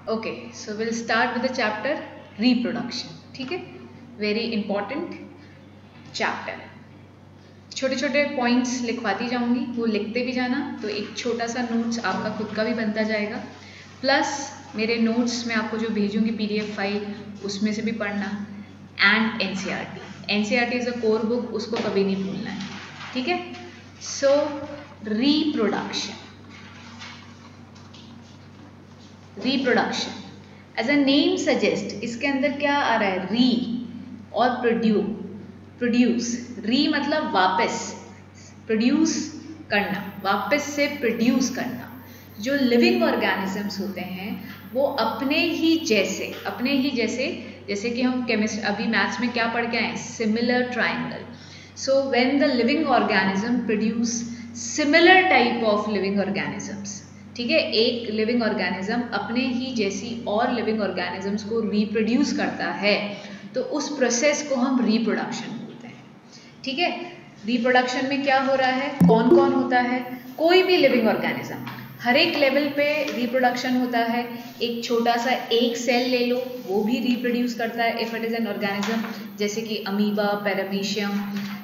Okay, so will start with the chapter reproduction. ठीक है, very important chapter. छोटे छोटे पॉइंट्स लिखवाती जाऊंगी, वो लिखते भी जाना, तो एक छोटा सा नोट्स आपका खुद का भी बनता जाएगा. प्लस मेरे नोट्स में आपको जो भेजूंगी PDF फाइल, उसमें से भी पढ़ना. And NCERT is a core book, उसको कभी नहीं भूलना है. ठीक है. So reproduction as a name suggest, इसके अंदर क्या आ रहा है? री और प्रोड्यूस. री मतलब वापस, प्रोड्यूस करना, वापस से प्रोड्यूस करना. जो लिविंग ऑर्गेनिजम्स होते हैं वो अपने ही जैसे जैसे कि हम केमिस्ट्री अभी मैथ्स में क्या पढ़ के आए? Similar triangle. So when the living organism produce similar type of living organisms. ठीक है, एक लिविंग ऑर्गेनिज्म अपने ही जैसी और लिविंग ऑर्गेनिजम्स को रिप्रोड्यूस करता है, तो उस प्रोसेस को हम रिप्रोडक्शन बोलते हैं. ठीक है. रिप्रोडक्शन में क्या हो रहा है? कौन कौन होता है? कोई भी लिविंग ऑर्गेनिज्म, हर एक लेवल पे रिप्रोडक्शन होता है. एक छोटा सा एक सेल ले लो, वो भी रिप्रोड्यूस करता है if it is an organism, जैसे कि amoeba, paramecium,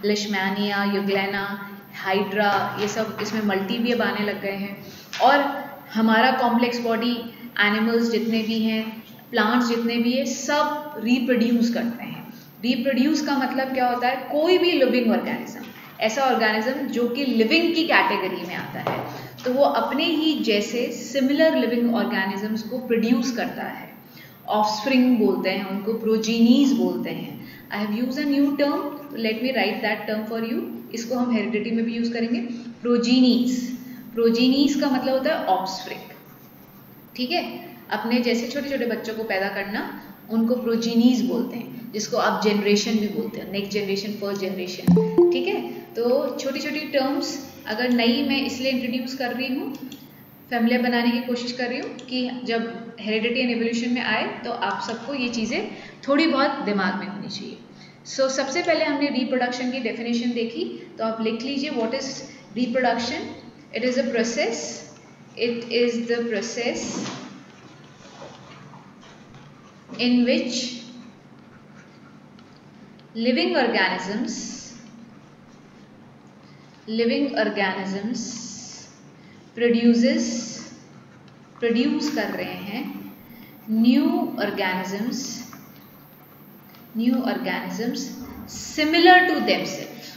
Leishmania, euglena, hydra, ये सब इसमें मल्टी भी अब आने लग गए हैं. और हमारा कॉम्प्लेक्स बॉडी एनिमल्स जितने भी हैं, प्लांट्स जितने भी हैं, सब रिप्रोड्यूस करते हैं. रिप्रोड्यूस का मतलब क्या होता है? कोई भी लिविंग ऑर्गेनिज्म, ऐसा ऑर्गेनिज्म जो कि लिविंग की कैटेगरी में आता है, तो वो अपने ही जैसे सिमिलर लिविंग ऑर्गेनिजम्स को प्रोड्यूस करता है. ऑफस्प्रिंग बोलते हैं उनको, प्रोजीनीज बोलते हैं. I have use a new term, let me right that term for you. इसको हम हेरिडिटी में भी यूज करेंगे. प्रोजीनीज. प्रोजीनीज का मतलब होता है ऑफस्प्रिंग. ठीक है, अपने जैसे छोटे छोटे बच्चों को पैदा करना, उनको प्रोजीनीज बोलते हैं, जिसको आप जनरेशन भी बोलते हैं, नेक्स्ट जनरेशन, फर्स्ट जनरेशन. ठीक है, तो छोटी छोटी टर्म्स अगर नई मैं इसलिए इंट्रोड्यूस कर रही हूँ, फैमिलियर बनाने की कोशिश कर रही हूँ कि जब हेरिडिटी एंड एवोल्यूशन में आए तो आप सबको ये चीज़ें थोड़ी बहुत दिमाग में होनी चाहिए. सो सबसे पहले हमने रिप्रोडक्शन की डेफिनेशन देखी, तो आप लिख लीजिए what is reproduction. It is a process, it is the process in which living organisms produce कर रहे हैं new organisms similar to themselves.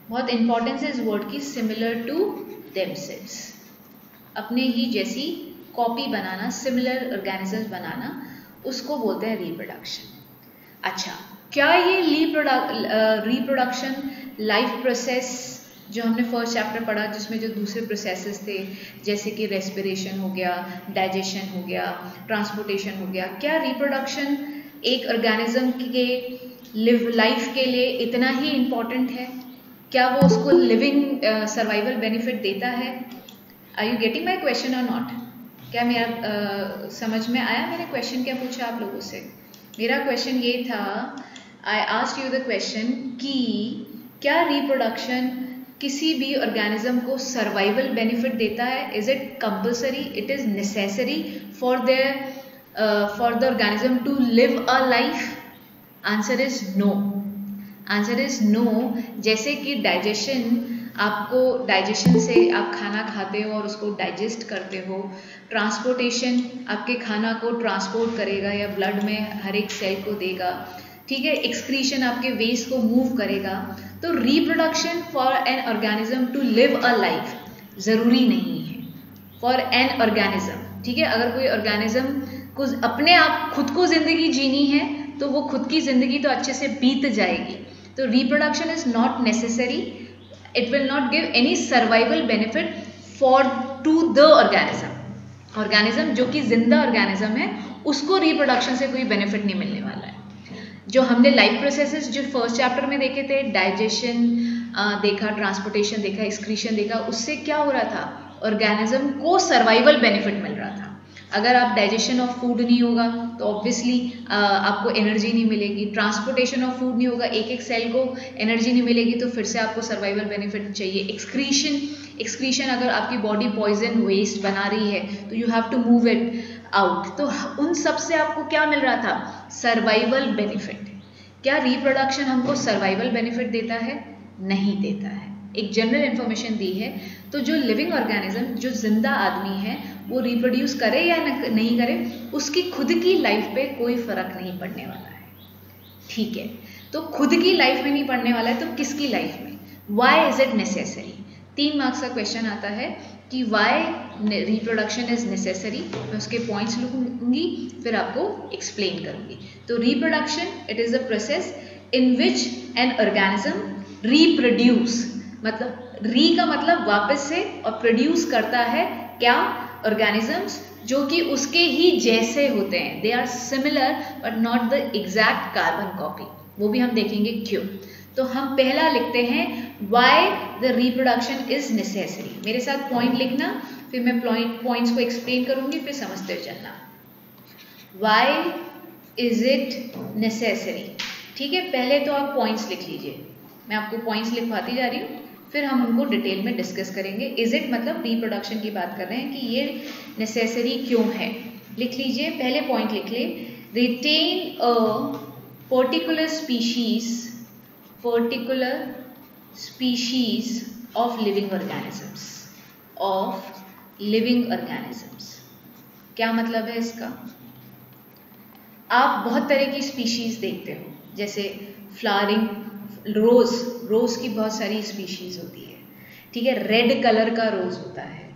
बहुत इंपॉर्टेंस है इस वर्ड की, similar to themselves. अपने ही जैसी कॉपी बनाना, सिमिलर ऑर्गेनिजम्स बनाना, उसको बोलते हैं रिप्रोडक्शन. अच्छा, क्या ये रिप्रोडक्शन लाइफ प्रोसेस जो हमने फर्स्ट चैप्टर पढ़ा, जिसमें जो दूसरे प्रोसेसेस थे जैसे कि रेस्पिरेशन हो गया, डाइजेशन हो गया, ट्रांसपोर्टेशन हो गया, क्या रिप्रोडक्शन एक ऑर्गेनिज्म के लाइफ के लिए इतना ही इम्पॉर्टेंट है? क्या वो उसको लिविंग सर्वाइवल बेनिफिट देता है? Are you getting my question or not? क्या मेरा समझ में आया? मैंने क्वेश्चन क्या पूछा आप लोगों से? मेरा क्वेश्चन ये था, I asked you the question कि क्या रिप्रोडक्शन किसी भी ऑर्गेनिज्म को सर्वाइवल बेनिफिट देता है? Is it compulsory? It is necessary for the organism to live a life? Answer is no. Answer is no. जैसे कि डाइजेशन, आपको डाइजेशन से आप खाना खाते हो और उसको डाइजेस्ट करते हो. ट्रांसपोर्टेशन आपके खाना को ट्रांसपोर्ट करेगा या ब्लड में हर एक सेल को देगा. ठीक है. एक्सक्रीशन आपके वेस्ट को मूव करेगा. तो reproduction for an organism to live a life ज़रूरी नहीं है फॉर एन ऑर्गेनिज्म. ठीक है, अगर कोई ऑर्गेनिज्म को अपने आप खुद को ज़िंदगी जीनी है तो वो खुद की ज़िंदगी तो अच्छे से बीत जाएगी. तो reproduction is not necessary. It will not give any survival benefit to the organism. Organism जो कि जिंदा ऑर्गेनिज्म है, उसको रिप्रोडक्शन से कोई बेनिफिट नहीं मिलने वाला है. जो हमने लाइफ प्रोसेसेस जो फर्स्ट चैप्टर में देखे थे, डाइजेशन देखा, ट्रांसपोर्टेशन देखा, एक्सक्रीशन देखा, उससे क्या हो रहा था? ऑर्गेनिज्म को सर्वाइवल बेनिफिट मिल रहा था. अगर आप डाइजेशन ऑफ फूड नहीं होगा तो ऑब्वियसली आपको एनर्जी नहीं मिलेगी. ट्रांसपोर्टेशन ऑफ फूड नहीं होगा, एक एक सेल को एनर्जी नहीं मिलेगी, तो फिर से आपको सर्वाइवल बेनिफिट चाहिए. एक्सक्रीशन अगर आपकी बॉडी पॉइजन वेस्ट बना रही है तो you have to move it. Out. तो उन सब से आपको क्या मिल रहा था? Survival benefit. क्या रिप्रोडक्शन हमको सर्वाइवल बेनिफिट देता है? नहीं देता है। एक जनरल इन्फॉर्मेशन दी है। तो जो लिविंग ऑर्गेनिज्म, जो जिंदा आदमी है, वो रिप्रोड्यूस करे या नहीं करे, उसकी खुद की लाइफ पे कोई फर्क नहीं पड़ने वाला है। ठीक है, तो खुद की लाइफ में नहीं पड़ने वाला है, तो किसकी लाइफ में? Why is it necessary? 3 marks का क्वेश्चन आता है कि वाई रिप्रोडक्शन इज नेसेसरी। मैं उसके पॉइंट्स लिखूंगी, फिर आपको एक्सप्लेन करूंगी। तो reproduction, it is a process in which an organism reproduce, मतलब री का मतलब वापस से, और प्रोड्यूस करता है क्या? ऑर्गेनिजम्स जो कि उसके ही जैसे होते हैं। They are similar but not the exact carbon copy. वो भी हम देखेंगे क्यों। तो हम पहला लिखते हैं why the reproduction is necessary. मेरे साथ पॉइंट लिखना, फिर मैं पॉइंट्स को एक्सप्लेन करूंगी, फिर समझते हुए चलना। Why is it necessary? ठीक है, पहले तो आप पॉइंट्स लिख लीजिए। मैं आपको पॉइंट्स लिखवाती जा रही हूँ, फिर हम उनको डिटेल में डिस्कस करेंगे। इज इट मतलब रिप्रोडक्शन की बात कर रहे हैं कि ये नेसेसरी क्यों है। लिख लीजिए, पहले पॉइंट लिख ले, retain a particular species of living organisms. क्या मतलब है इसका? आप बहुत तरह की स्पीशीज देखते हो, जैसे फ्लावरिंग रोज की बहुत सारी स्पीशीज होती है। ठीक है, रेड कलर का रोज होता है,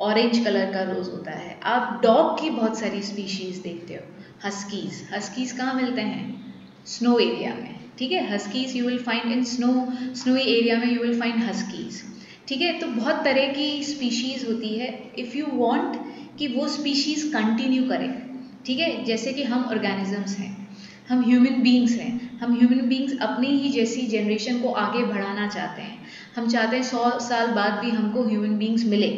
ऑरेंज कलर का रोज होता है। आप डॉग की बहुत सारी स्पीशीज देखते हो। हस्कीज कहाँ मिलते हैं? स्नो एरिया में। ठीक है, huskies you will find in snowy area में, यू विल फाइंड हस्कीज। ठीक है, तो बहुत तरह की स्पीशीज होती है। इफ़ यू वांट कि वो स्पीशीज कंटिन्यू करें, ठीक है, जैसे कि हम ऑर्गेनिजम्स हैं, हम ह्यूमन बींग्स हैं, हम ह्यूमन बींग्स अपनी ही जैसी जनरेशन को आगे बढ़ाना चाहते हैं। हम चाहते हैं 100 साल बाद भी हमको ह्यूमन बींग्स मिले,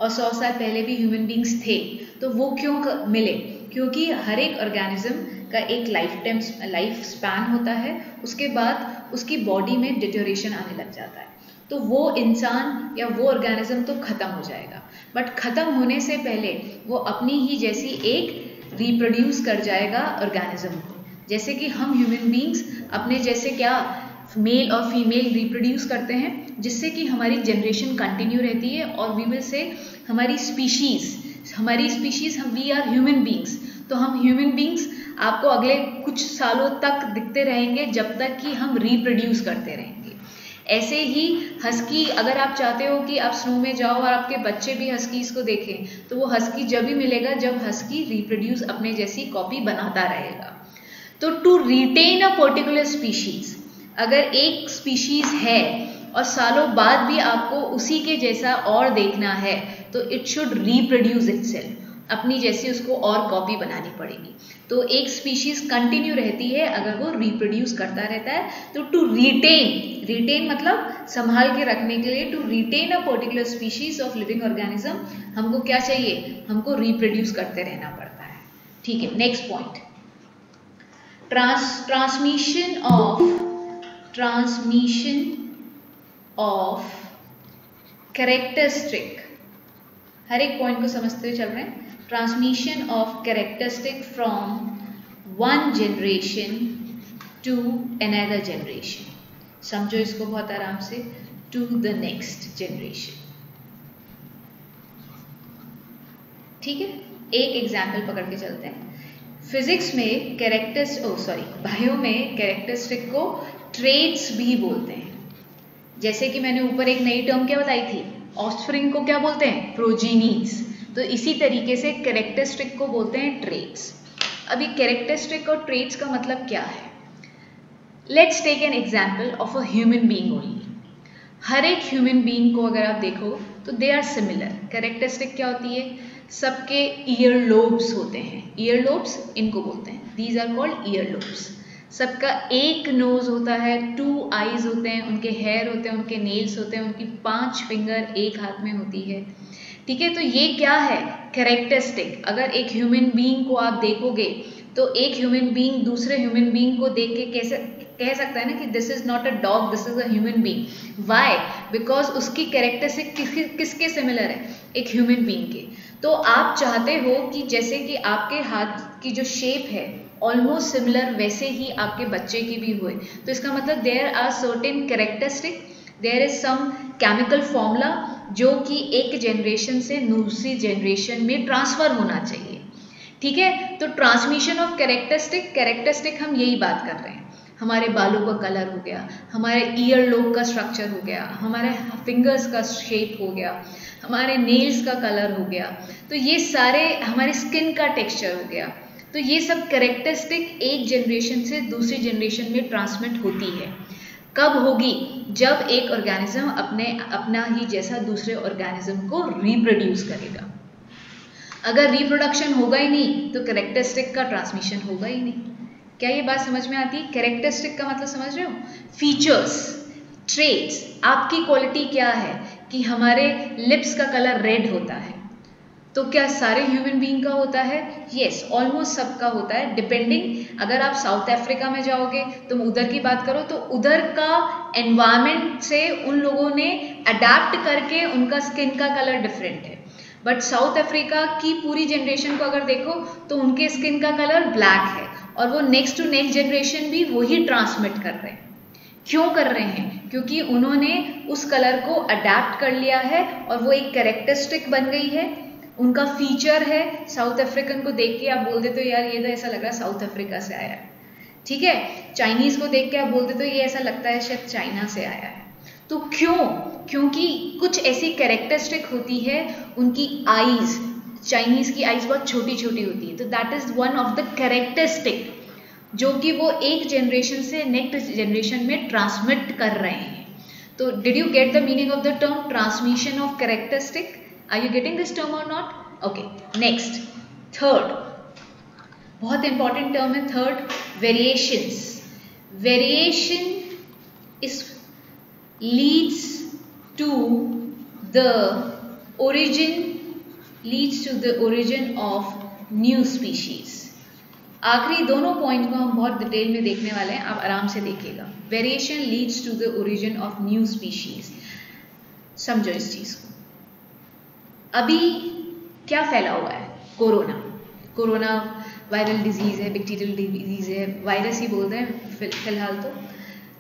और 100 साल पहले भी ह्यूमन बींग्स थे। तो वो क्यों मिले? क्योंकि हर एक ऑर्गेनिज्म का एक लाइफ स्पैन होता है, उसके बाद उसकी बॉडी में डिटोरेशन आने लग जाता है। तो वो इंसान या वो ऑर्गेनिज्म तो ख़त्म हो जाएगा, बट ख़त्म होने से पहले वो अपनी ही जैसी एक रिप्रोड्यूस कर जाएगा ऑर्गेनिज्म को। जैसे कि हम ह्यूमन बींग्स अपने जैसे क्या मेल और फीमेल रिप्रोड्यूस करते हैं, जिससे कि हमारी जनरेशन कंटिन्यू रहती है, और वी विल से हमारी species we are human beings. तो हम ह्यूमन बींग्स आपको अगले कुछ सालों तक दिखते रहेंगे, जब तक कि हम रिप्रोड्यूस करते रहेंगे। ऐसे ही हस्की, अगर आप चाहते हो कि आप स्नो में जाओ और आपके बच्चे भी हस्कीज को देखें, तो वो हस्की जब भी मिलेगा जब हस्की रिप्रोड्यूस अपने जैसी कॉपी बनाता रहेगा। तो to retain a particular species, अगर एक स्पीशीज है और सालों बाद भी आपको उसी के जैसा और देखना है, तो इट शुड रिप्रोड्यूस इटसेल्फ, अपनी जैसी उसको और कॉपी बनानी पड़ेगी। तो एक स्पीशीज कंटिन्यू रहती है अगर वो रिप्रोड्यूस करता रहता है। तो टू रिटेन मतलब संभाल के रखने के लिए, to retain a particular species of living organism, हमको क्या चाहिए? हमको रिप्रोड्यूस करते रहना पड़ता है। ठीक है, next point, transmission of characteristic. हर एक पॉइंट को समझते हुए चल रहे हैं। Transmission of characteristic from one generation to another generation. समझो इसको बहुत आराम से, टू द नेक्स्ट जनरेशन। ठीक है, एक एग्जाम्पल पकड़ के चलते हैं। फिजिक्स में बायो में कैरेक्टरिस्टिक को ट्रेट्स भी बोलते हैं। जैसे कि मैंने ऊपर एक नई टर्म क्या बताई थी, ऑफस्प्रिंग को क्या बोलते हैं? प्रोजीनीज। तो इसी तरीके से कैरेक्टरिस्टिक को बोलते हैं ट्रेट्स। अभी कैरेक्टरिस्टिक और ट्रेट्स का मतलब क्या है? Let's take an example of a human being only. हर एक ह्यूमन बीइंग को अगर आप देखो तो दे आर सिमिलर। कैरेक्टरिस्टिक क्या होती है? सबके ईयर लोब्स होते हैं, ईयर लोब्स इनको बोलते हैं, these are called ear lobes. सबका एक नोज होता है, 2 आईज होते हैं, उनके हेयर होते हैं, उनके नेल्स होते हैं, उनकी 5 फिंगर एक हाथ में होती है। ठीक है, तो ये क्या है? कैरेक्टरिस्टिक। अगर एक ह्यूमन बीइंग को आप देखोगे तो एक ह्यूमन बीइंग दूसरे ह्यूमन बीइंग को देख के कैसे कह सकता है ना कि this is not a dog, this is a human being. Why? Because उसकी कैरेक्टरिस्टिक किसके सिमिलर है, एक ह्यूमन बीइंग के। तो आप चाहते हो कि जैसे कि आपके हाथ की जो शेप है ऑलमोस्ट सिमिलर वैसे ही आपके बच्चे की भी हुए, तो इसका मतलब there are certain characteristic, there is some chemical formula जो कि एक जनरेशन से दूसरी जनरेशन में ट्रांसफर होना चाहिए। ठीक है, तो ट्रांसमिशन ऑफ कैरेक्टरिस्टिक हम यही बात कर रहे हैं। हमारे बालों का कलर हो गया, हमारे ईयर लोब का स्ट्रक्चर हो गया, हमारे फिंगर्स का शेप हो गया, हमारे नेल्स का कलर हो गया, तो ये सारे हमारे स्किन का टेक्सचर हो गया। तो ये सब कैरेक्टरिस्टिक एक जनरेशन से दूसरी जनरेशन में ट्रांसमिट होती है। कब होगी? जब एक ऑर्गेनिज्म अपना ही जैसा दूसरे ऑर्गेनिज्म को रिप्रोड्यूस करेगा। अगर रिप्रोडक्शन होगा ही नहीं तो कैरेक्टरिस्टिक का ट्रांसमिशन होगा ही नहीं। क्या ये बात समझ में आती है? कैरेक्टरिस्टिक का मतलब समझ रहे हो? फीचर्स, ट्रेट्स, आपकी क्वालिटी क्या है कि हमारे लिप्स का कलर रेड होता है, तो क्या सारे ह्यूमन बीइंग का होता है? यस, ऑलमोस्ट सबका होता है, डिपेंडिंग। अगर आप साउथ अफ्रीका में जाओगे तो उधर की बात करो तो उधर का एनवायरनमेंट से उन लोगों ने अडेप्ट करके उनका स्किन का कलर डिफरेंट है। बट साउथ अफ्रीका की पूरी जनरेशन को अगर देखो तो उनके स्किन का कलर ब्लैक है और वो नेक्स्ट टू नेक्स्ट जनरेशन भी वही ट्रांसमिट कर रहे हैं। क्यों कर रहे हैं? क्योंकि उन्होंने उस कलर को अडेप्ट कर लिया है और वो एक कैरेक्टरिस्टिक बन गई है, उनका फीचर है। साउथ अफ्रीकन को देख के आप बोल देते हो यार ये तो ऐसा लग रहा है साउथ अफ्रीका से आया है। ठीक है, चाइनीज को देख के आप बोल देते हो ये ऐसा लगता है शायद चाइना से आया है। तो क्यों? क्योंकि कुछ ऐसी कैरेक्टरिस्टिक होती है उनकी आईज, चाइनीज की आईज बहुत छोटी छोटी होती है, तो that is one of the characteristic जो कि वो एक जनरेशन से नेक्स्ट जनरेशन में ट्रांसमिट कर रहे हैं। तो did you get the meaning of the term transmission of characteristic? Are you getting this term or not? Okay, next, third बहुत इंपॉर्टेंट टर्म है third, variations. Variation is leads to the origin of new species। आखिरी दोनों point को हम बहुत detail में देखने वाले हैं, आप आराम से देखिएगा। Variation leads to the origin of new species. समझो इस चीज को। अभी क्या फैला हुआ है? कोरोना वायरल डिजीज है, बैक्टीरियल डिजीज है, वायरस ही बोलते हैं फिलहाल। तो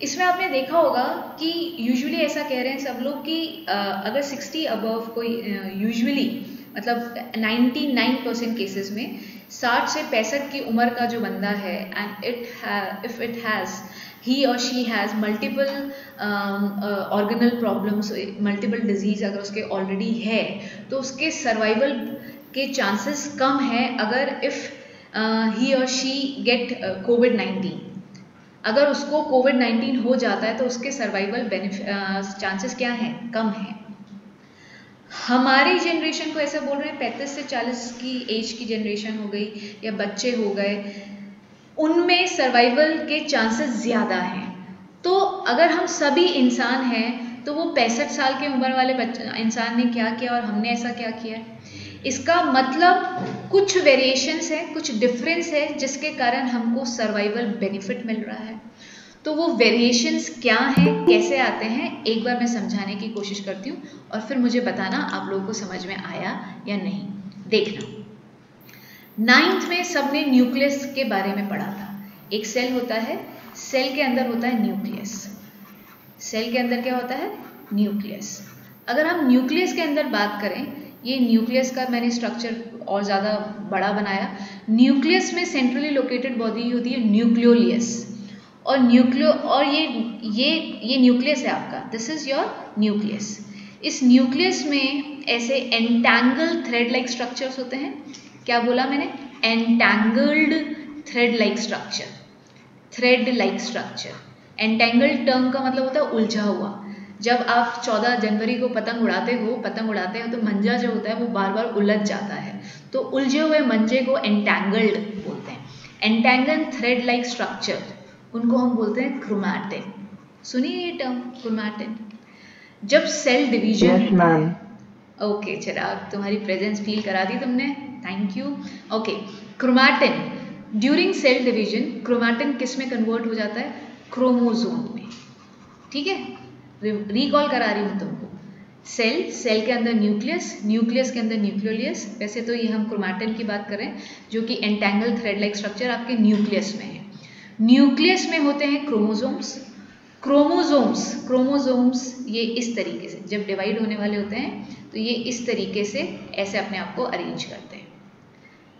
इसमें आपने देखा होगा कि यूजुअली ऐसा कह रहे हैं सब लोग कि अगर 60 अबव कोई यूजुअली मतलब 99% केसेस में 60 से 65 की उम्र का जो बंदा है and if it has he और she has multiple organal problems, multiple disease अगर उसके ऑलरेडी है तो उसके सर्वाइवल के चांसेस कम है अगर इफ़ ही और शी गेट कोविड-19। अगर उसको कोविड-19 हो जाता है तो उसके सर्वाइवल चांसेस क्या हैं? कम हैं। हमारी जनरेशन को ऐसा बोल रहे हैं 35 से 40 की एज की जनरेशन हो गई या बच्चे हो गए, उनमें सर्वाइवल के चांसेस ज़्यादा हैं। तो अगर हम सभी इंसान हैं तो वो 65 साल की उम्र वाले इंसान ने क्या किया और हमने ऐसा क्या किया? इसका मतलब कुछ वेरिएशंस है, कुछ डिफरेंस है जिसके कारण हमको सर्वाइवल बेनिफिट मिल रहा है। तो वो वेरिएशंस क्या हैं, कैसे आते हैं, एक बार मैं समझाने की कोशिश करती हूँ और फिर मुझे बताना आप लोगों को समझ में आया या नहीं। देखना, 9th में सबने न्यूक्लियस के बारे में पढ़ा था। एक सेल होता है, सेल के अंदर होता है न्यूक्लियस। सेल के अंदर क्या होता है? न्यूक्लियस। अगर हम न्यूक्लियस के अंदर बात करें, ये न्यूक्लियस का मैंने स्ट्रक्चर और ज़्यादा बड़ा बनाया। न्यूक्लियस में सेंट्रली लोकेटेड बॉडी होती है न्यूक्लियोलियस, और ये न्यूक्लियस है आपका, दिस इज योर न्यूक्लियस। इस न्यूक्लियस में ऐसे एंटैंगल्ड थ्रेड लाइक स्ट्रक्चर्स होते हैं। क्या बोला मैंने? Entangled thread like structure. Thread like structure, entangled term का मतलब होता है उलझा हुआ। जब आप 14 जनवरी को पतंग उड़ाते हो तो मंजा जो होता है वो बार बार उलझ जाता है, तो उलझे हुए मंजे को एंटैंगल्ड बोलते हैं। एंटैंगल्ड थ्रेड लाइक स्ट्रक्चर, उनको हम बोलते हैं क्रोमैटिन। सुनिए ये टर्म क्रोमैटिन। जब सेल डिवीजन, ओके चिराग तुम्हारी प्रेजेंस फील करा दी तुमने, thank you. Okay, chromatin during cell division, chromatin किस में कन्वर्ट हो जाता है? क्रोमोसोम में। ठीक है, रिकॉल करा रही हूँ तुमको। सेल, सेल के अंदर न्यूक्लियस, न्यूक्लियस के अंदर न्यूक्लियोलियस। वैसे तो ये हम क्रोमैटिन की बात करें जो कि एंटेंगल थ्रेड लाइक स्ट्रक्चर आपके न्यूक्लियस में है। न्यूक्लियस में होते हैं क्रोमोसोम्स। क्रोमोसोम्स ये इस तरीके से जब डिवाइड होने वाले होते हैं तो ये इस तरीके से ऐसे अपने आप को अरेंज करते हैं,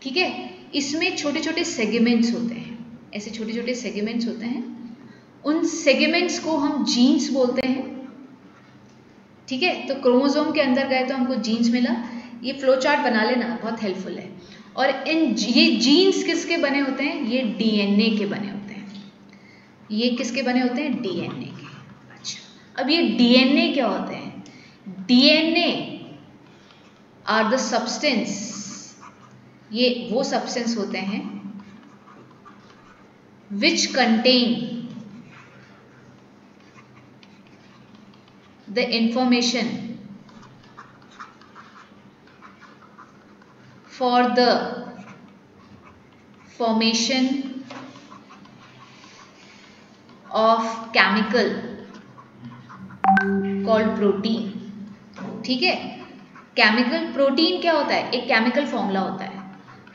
ठीक है। इसमें छोटे छोटे सेगमेंट्स होते हैं, ऐसे छोटे छोटे सेगमेंट्स होते हैं। उन सेगमेंट्स को हम जीन्स बोलते हैं, ठीक है। तो क्रोमोसोम के अंदर गए तो हमको जीन्स मिला। ये फ्लो चार्ट बना लेना, बहुत हेल्पफुल है। और ये जीन्स किसके बने होते हैं? ये डीएनए के बने होते हैं। ये किसके बने होते हैं? डीएनए के। अच्छा, अब ये डीएनए क्या होते हैं? डीएनए आर द सब्सटेंस, ये वो सब्सटेंस होते हैं which contain the information for the formation of chemical called protein, ठीक है। केमिकल प्रोटीन क्या होता है? एक केमिकल फॉर्मूला होता है।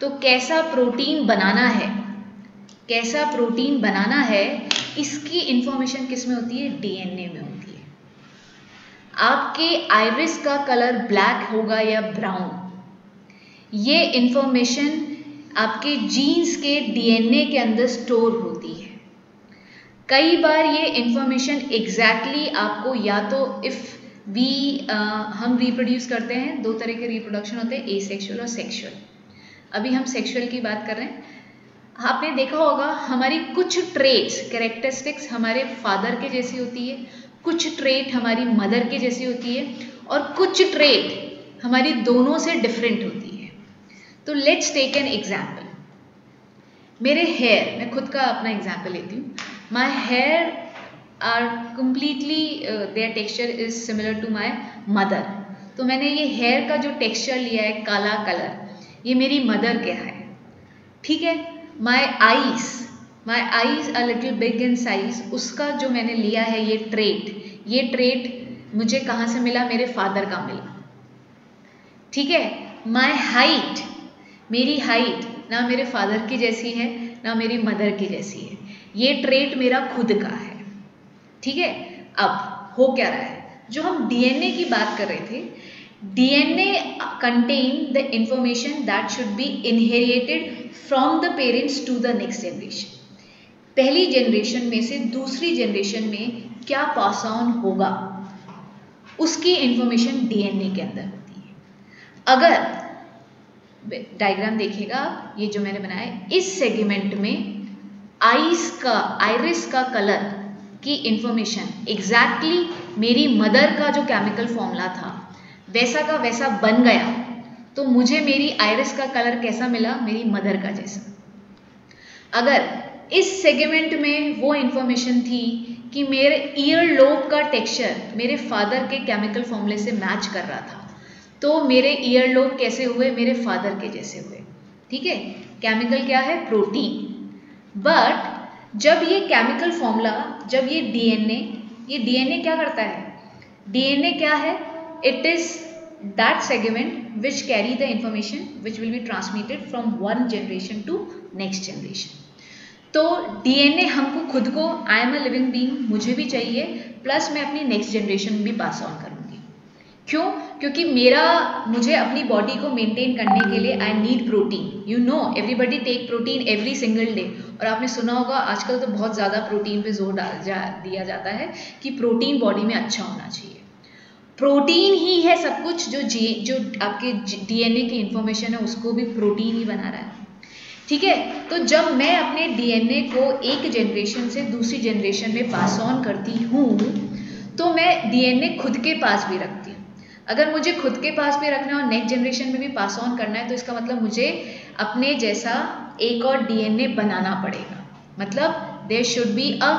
तो कैसा प्रोटीन बनाना है, कैसा प्रोटीन बनाना है, इसकी इंफॉर्मेशन किस में होती है? डीएनए में होती है। आपके आइरिस का कलर ब्लैक होगा या ब्राउन, ये इंफॉर्मेशन आपके जीन्स के डीएनए के अंदर स्टोर होती है। कई बार ये इंफॉर्मेशन एग्जैक्टली आपको या तो हम रिप्रोड्यूस करते हैं, दो तरह के रिप्रोडक्शन होते हैं, एसेक्सुअल और सेक्सुअल। अभी हम सेक्सुअल की बात कर रहे हैं। आपने देखा होगा हमारी कुछ ट्रेट्स, कैरेक्टरिस्टिक्स हमारे फादर के जैसी होती है, कुछ ट्रेट हमारी मदर के जैसी होती है, और कुछ ट्रेट हमारी दोनों से डिफरेंट होती है। तो लेट्स टेक एन एग्जाम्पल। मेरे हेयर, मैं खुद का अपना एग्जाम्पल लेती हूँ। My hair are completely their texture is similar to my mother. तो मैंने ये हेयर का जो टेक्सचर लिया है, काला कलर, ये मेरी मदर के है, ठीक है। My eyes a little big in size, उसका जो मैंने लिया है ये ट्रेट मुझे कहाँ से मिला? मेरे फादर का मिला, ठीक है। माई हाइट, मेरी हाइट ना मेरे फादर की जैसी है ना मेरी मदर की जैसी है, ये ट्रेट मेरा खुद का है, ठीक है। अब हो क्या रहा है? जो हम डीएनए की बात कर रहे थे, DNA contain the information that should be inherited from the parents to the next generation. पहली जनरेशन में से दूसरी जनरेशन में क्या पास ऑन होगा, उसकी इंफॉर्मेशन डीएनए के अंदर होती है। अगर डायग्राम देखिएगा, ये जो मैंने बनाया है, इस सेगमेंट में आइरिस का कलर की इंफॉर्मेशन एग्जैक्टली मेरी मदर का जो केमिकल फॉर्मूला था वैसा का वैसा बन गया, तो मुझे मेरी आइरिस का कलर कैसा मिला? मेरी मदर का जैसा। अगर इस सेगमेंट में वो इंफॉर्मेशन थी कि मेरे ईयर लोब का टेक्सचर मेरे फादर के केमिकल फॉर्मूले से मैच कर रहा था, तो मेरे ईयर लोब कैसे हुए? मेरे फादर के जैसे हुए, ठीक है। केमिकल क्या है? प्रोटीन। बट जब ये केमिकल फॉर्मूला, जब ये डीएनए क्या करता है? डीएनए क्या है? It is that segment which carry the information which will be transmitted from one generation to next generation. तो डीएनए हमको खुद को, I am a living being, मुझे भी चाहिए, प्लस मैं अपनी नेक्स्ट जनरेशन भी पास ऑन करूँगी। क्यों? क्योंकि मुझे अपनी बॉडी को मेंटेन करने के लिए I need protein. You know everybody take protein every single day. और आपने सुना होगा आजकल तो बहुत ज़्यादा प्रोटीन पे जोर दिया जाता है कि प्रोटीन बॉडी में अच्छा होना चाहिए। प्रोटीन ही है सब कुछ, जो आपके डीएनए की इंफॉर्मेशन है उसको भी प्रोटीन ही बना रहा है, ठीक है। तो जब मैं अपने डीएनए को एक जनरेशन से दूसरी जनरेशन में पास ऑन करती हूँ, तो मैं डीएनए खुद के पास भी रखती हूँ। अगर मुझे खुद के पास भी रखना है और नेक्स्ट जनरेशन में भी पास ऑन करना है, तो इसका मतलब मुझे अपने जैसा एक और डीएनए बनाना पड़ेगा। मतलब there should be a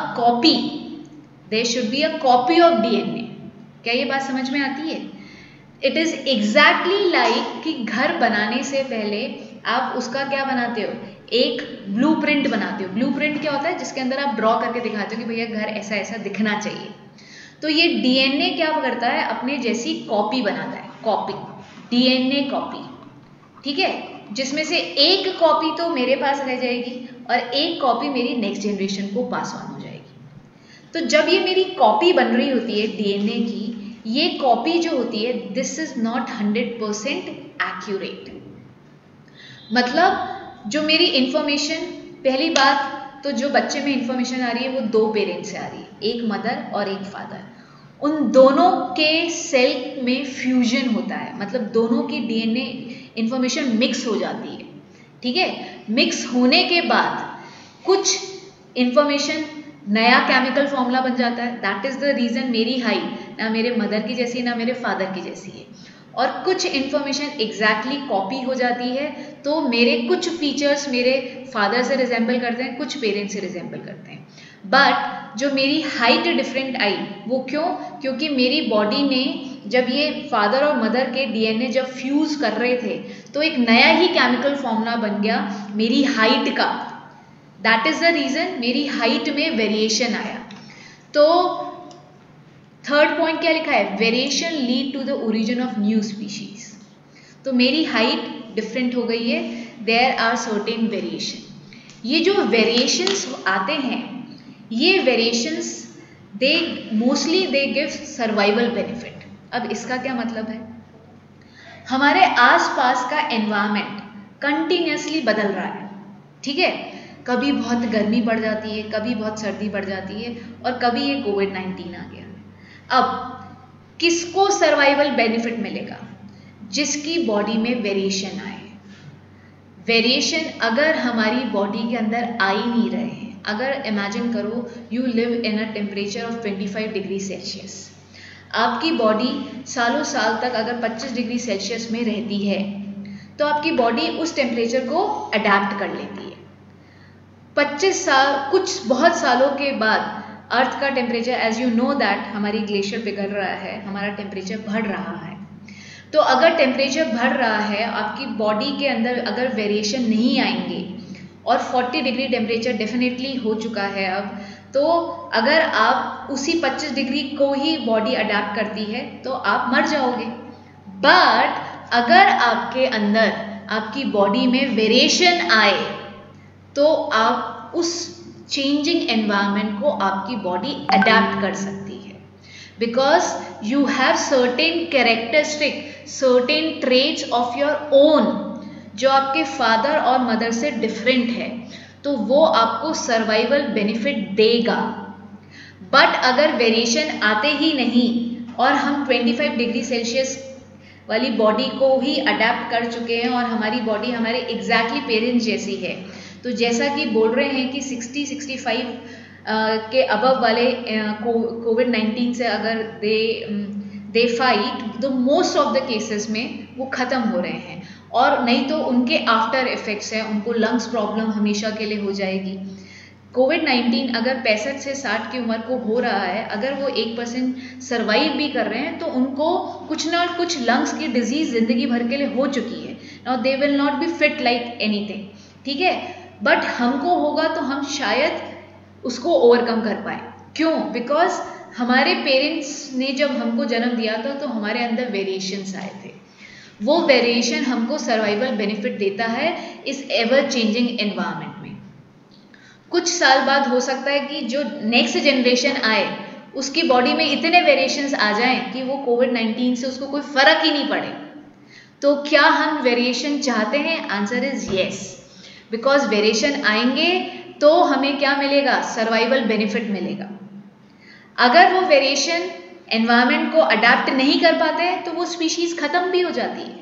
copy of DNA. क्या ये बात समझ में आती है? इट इज एग्जैक्टली लाइक कि घर बनाने से पहले आप उसका क्या बनाते हो? एक ब्लूप्रिंट बनाते हो। ब्लूप्रिंट क्या होता है? जिसके अंदर आप ड्रॉ करके दिखाते हो कि भैया घर ऐसा ऐसा दिखना चाहिए। तो तो ये डीएनए क्या करता है, अपने जैसी कॉपी बनाता है, कॉपी, डीएनए कॉपी, ठीक है, जिसमें से एक कॉपी तो मेरे पास रह जाएगी और एक कॉपी मेरी नेक्स्ट जनरेशन को पास ऑन हो जाएगी। तो जब ये मेरी कॉपी बन रही होती है डीएनए की, ये कॉपी जो होती है, दिस इज नॉट 100% एक्यूरेट। मतलब जो मेरी इंफॉर्मेशन, पहली बात तो जो बच्चे में इंफॉर्मेशन आ रही है वो दो पेरेंट्स से आ रही है, एक मदर और एक फादर। उन दोनों के सेल में फ्यूजन होता है, मतलब दोनों की डीएनए इंफॉर्मेशन मिक्स हो जाती है, ठीक है। मिक्स होने के बाद कुछ इंफॉर्मेशन, नया केमिकल फॉर्मूला बन जाता है। दैट इज द रीजन मेरी हाइट ना मेरे मदर की जैसी ना मेरे फादर की जैसी है, और कुछ इंफॉर्मेशन एग्जैक्टली कॉपी हो जाती है। तो मेरे कुछ फीचर्स मेरे फादर से रिजेंबल करते हैं, कुछ पेरेंट्स से रिजेंबल करते हैं। बट जो मेरी हाइट डिफरेंट आई, वो क्यों? क्योंकि मेरी बॉडी में जब ये फादर और मदर के डीएनए जब फ्यूज कर रहे थे तो एक नया ही केमिकल फॉर्मूला बन गया मेरी हाइट का। दैट इज द रीजन मेरी हाइट में वेरिएशन आया। तो थर्ड पॉइंट क्या लिखा है? Variation lead to the origin of new species. तो मेरी हाइट डिफरेंट हो गई है, देयर आर सर्टेन वेरिएशन। ये जो वेरिएशंस आते हैं, ये variations they mostly they give survival benefit. अब इसका क्या मतलब है? हमारे आसपास का एनवायरनमेंट कंटिन्यूसली बदल रहा है, ठीक है। कभी बहुत गर्मी बढ़ जाती है, कभी बहुत सर्दी बढ़ जाती है, और कभी ये कोविड-19 आ गया। अब किसको सर्वाइवल बेनिफिट मिलेगा? जिसकी बॉडी में वेरिएशन आए। वेरिएशन अगर हमारी बॉडी के अंदर आ ही नहीं रहे हैं, अगर इमेजिन करो you live in a temperature of 25 degree Celsius, आपकी बॉडी सालों साल तक अगर 25 डिग्री सेल्सियस में रहती है तो आपकी बॉडी उस टेम्परेचर को अडेप्ट कर लेती है। 25 साल, कुछ बहुत सालों के बाद अर्थ का temperature, as you know that हमारी ग्लेशियर पिघल रहा है, हमारा टेम्परेचर बढ़ रहा है। तो अगर टेम्परेचर बढ़ रहा है, आपकी बॉडी के अंदर अगर वेरिएशन नहीं आएंगे, और 40 डिग्री टेम्परेचर डेफिनेटली हो चुका है अब, तो अगर आप उसी 25 डिग्री को ही बॉडी अडेप्ट करती है तो आप मर जाओगे। बट अगर आपके अंदर आपकी बॉडी में वेरिएशन आए तो आप उस चेंजिंग एनवायरनमेंट को आपकी बॉडी अडेप्ट कर सकती है, because you have certain characteristic, certain traits of your own जो आपके फादर और मदर से डिफरेंट है, तो वो आपको सर्वाइवल बेनिफिट देगा। बट अगर वेरिएशन आते ही नहीं और हम 25 डिग्री सेल्सियस वाली बॉडी को ही अडेप्ट कर चुके हैं और हमारी बॉडी हमारे एग्जैक्टली पेरेंट्स जैसी है, तो जैसा कि बोल रहे हैं कि 60-65 के अबव वाले कोविड-19 से अगर दे फाइट, तो मोस्ट ऑफ द केसेस में वो ख़त्म हो रहे हैं, और नहीं तो उनके आफ्टर इफेक्ट्स हैं, उनको लंग्स प्रॉब्लम हमेशा के लिए हो जाएगी। कोविड-19 अगर 65 से 60 की उम्र को हो रहा है, अगर वो 1% सर्वाइव भी कर रहे हैं तो उनको कुछ ना कुछ लंग्स की डिजीज जिंदगी भर के लिए हो चुकी है। Now they will not be fit like anything, ठीक है। बट हमको होगा तो हम शायद उसको ओवरकम कर पाए। क्यों? बिकॉज हमारे पेरेंट्स ने जब हमको जन्म दिया था तो हमारे अंदर वेरिएशंस आए थे। वो वेरिएशन हमको सर्वाइवल बेनिफिट देता है इस एवर चेंजिंग एनवायरनमेंट में। कुछ साल बाद हो सकता है कि जो नेक्स्ट जनरेशन आए उसकी बॉडी में इतने वेरिएशंस आ जाएं कि वो कोविड-19 से उसको कोई फर्क ही नहीं पड़े। तो क्या हम वेरिएशन चाहते हैं? Answer is yes, because variation आएंगे तो हमें क्या मिलेगा? सर्वाइवल बेनिफिट मिलेगा। अगर वो वेरिएशन एनवायरनमेंट को अडेप्ट नहीं कर पाते हैं तो वो स्पीशीज खत्म भी हो जाती है,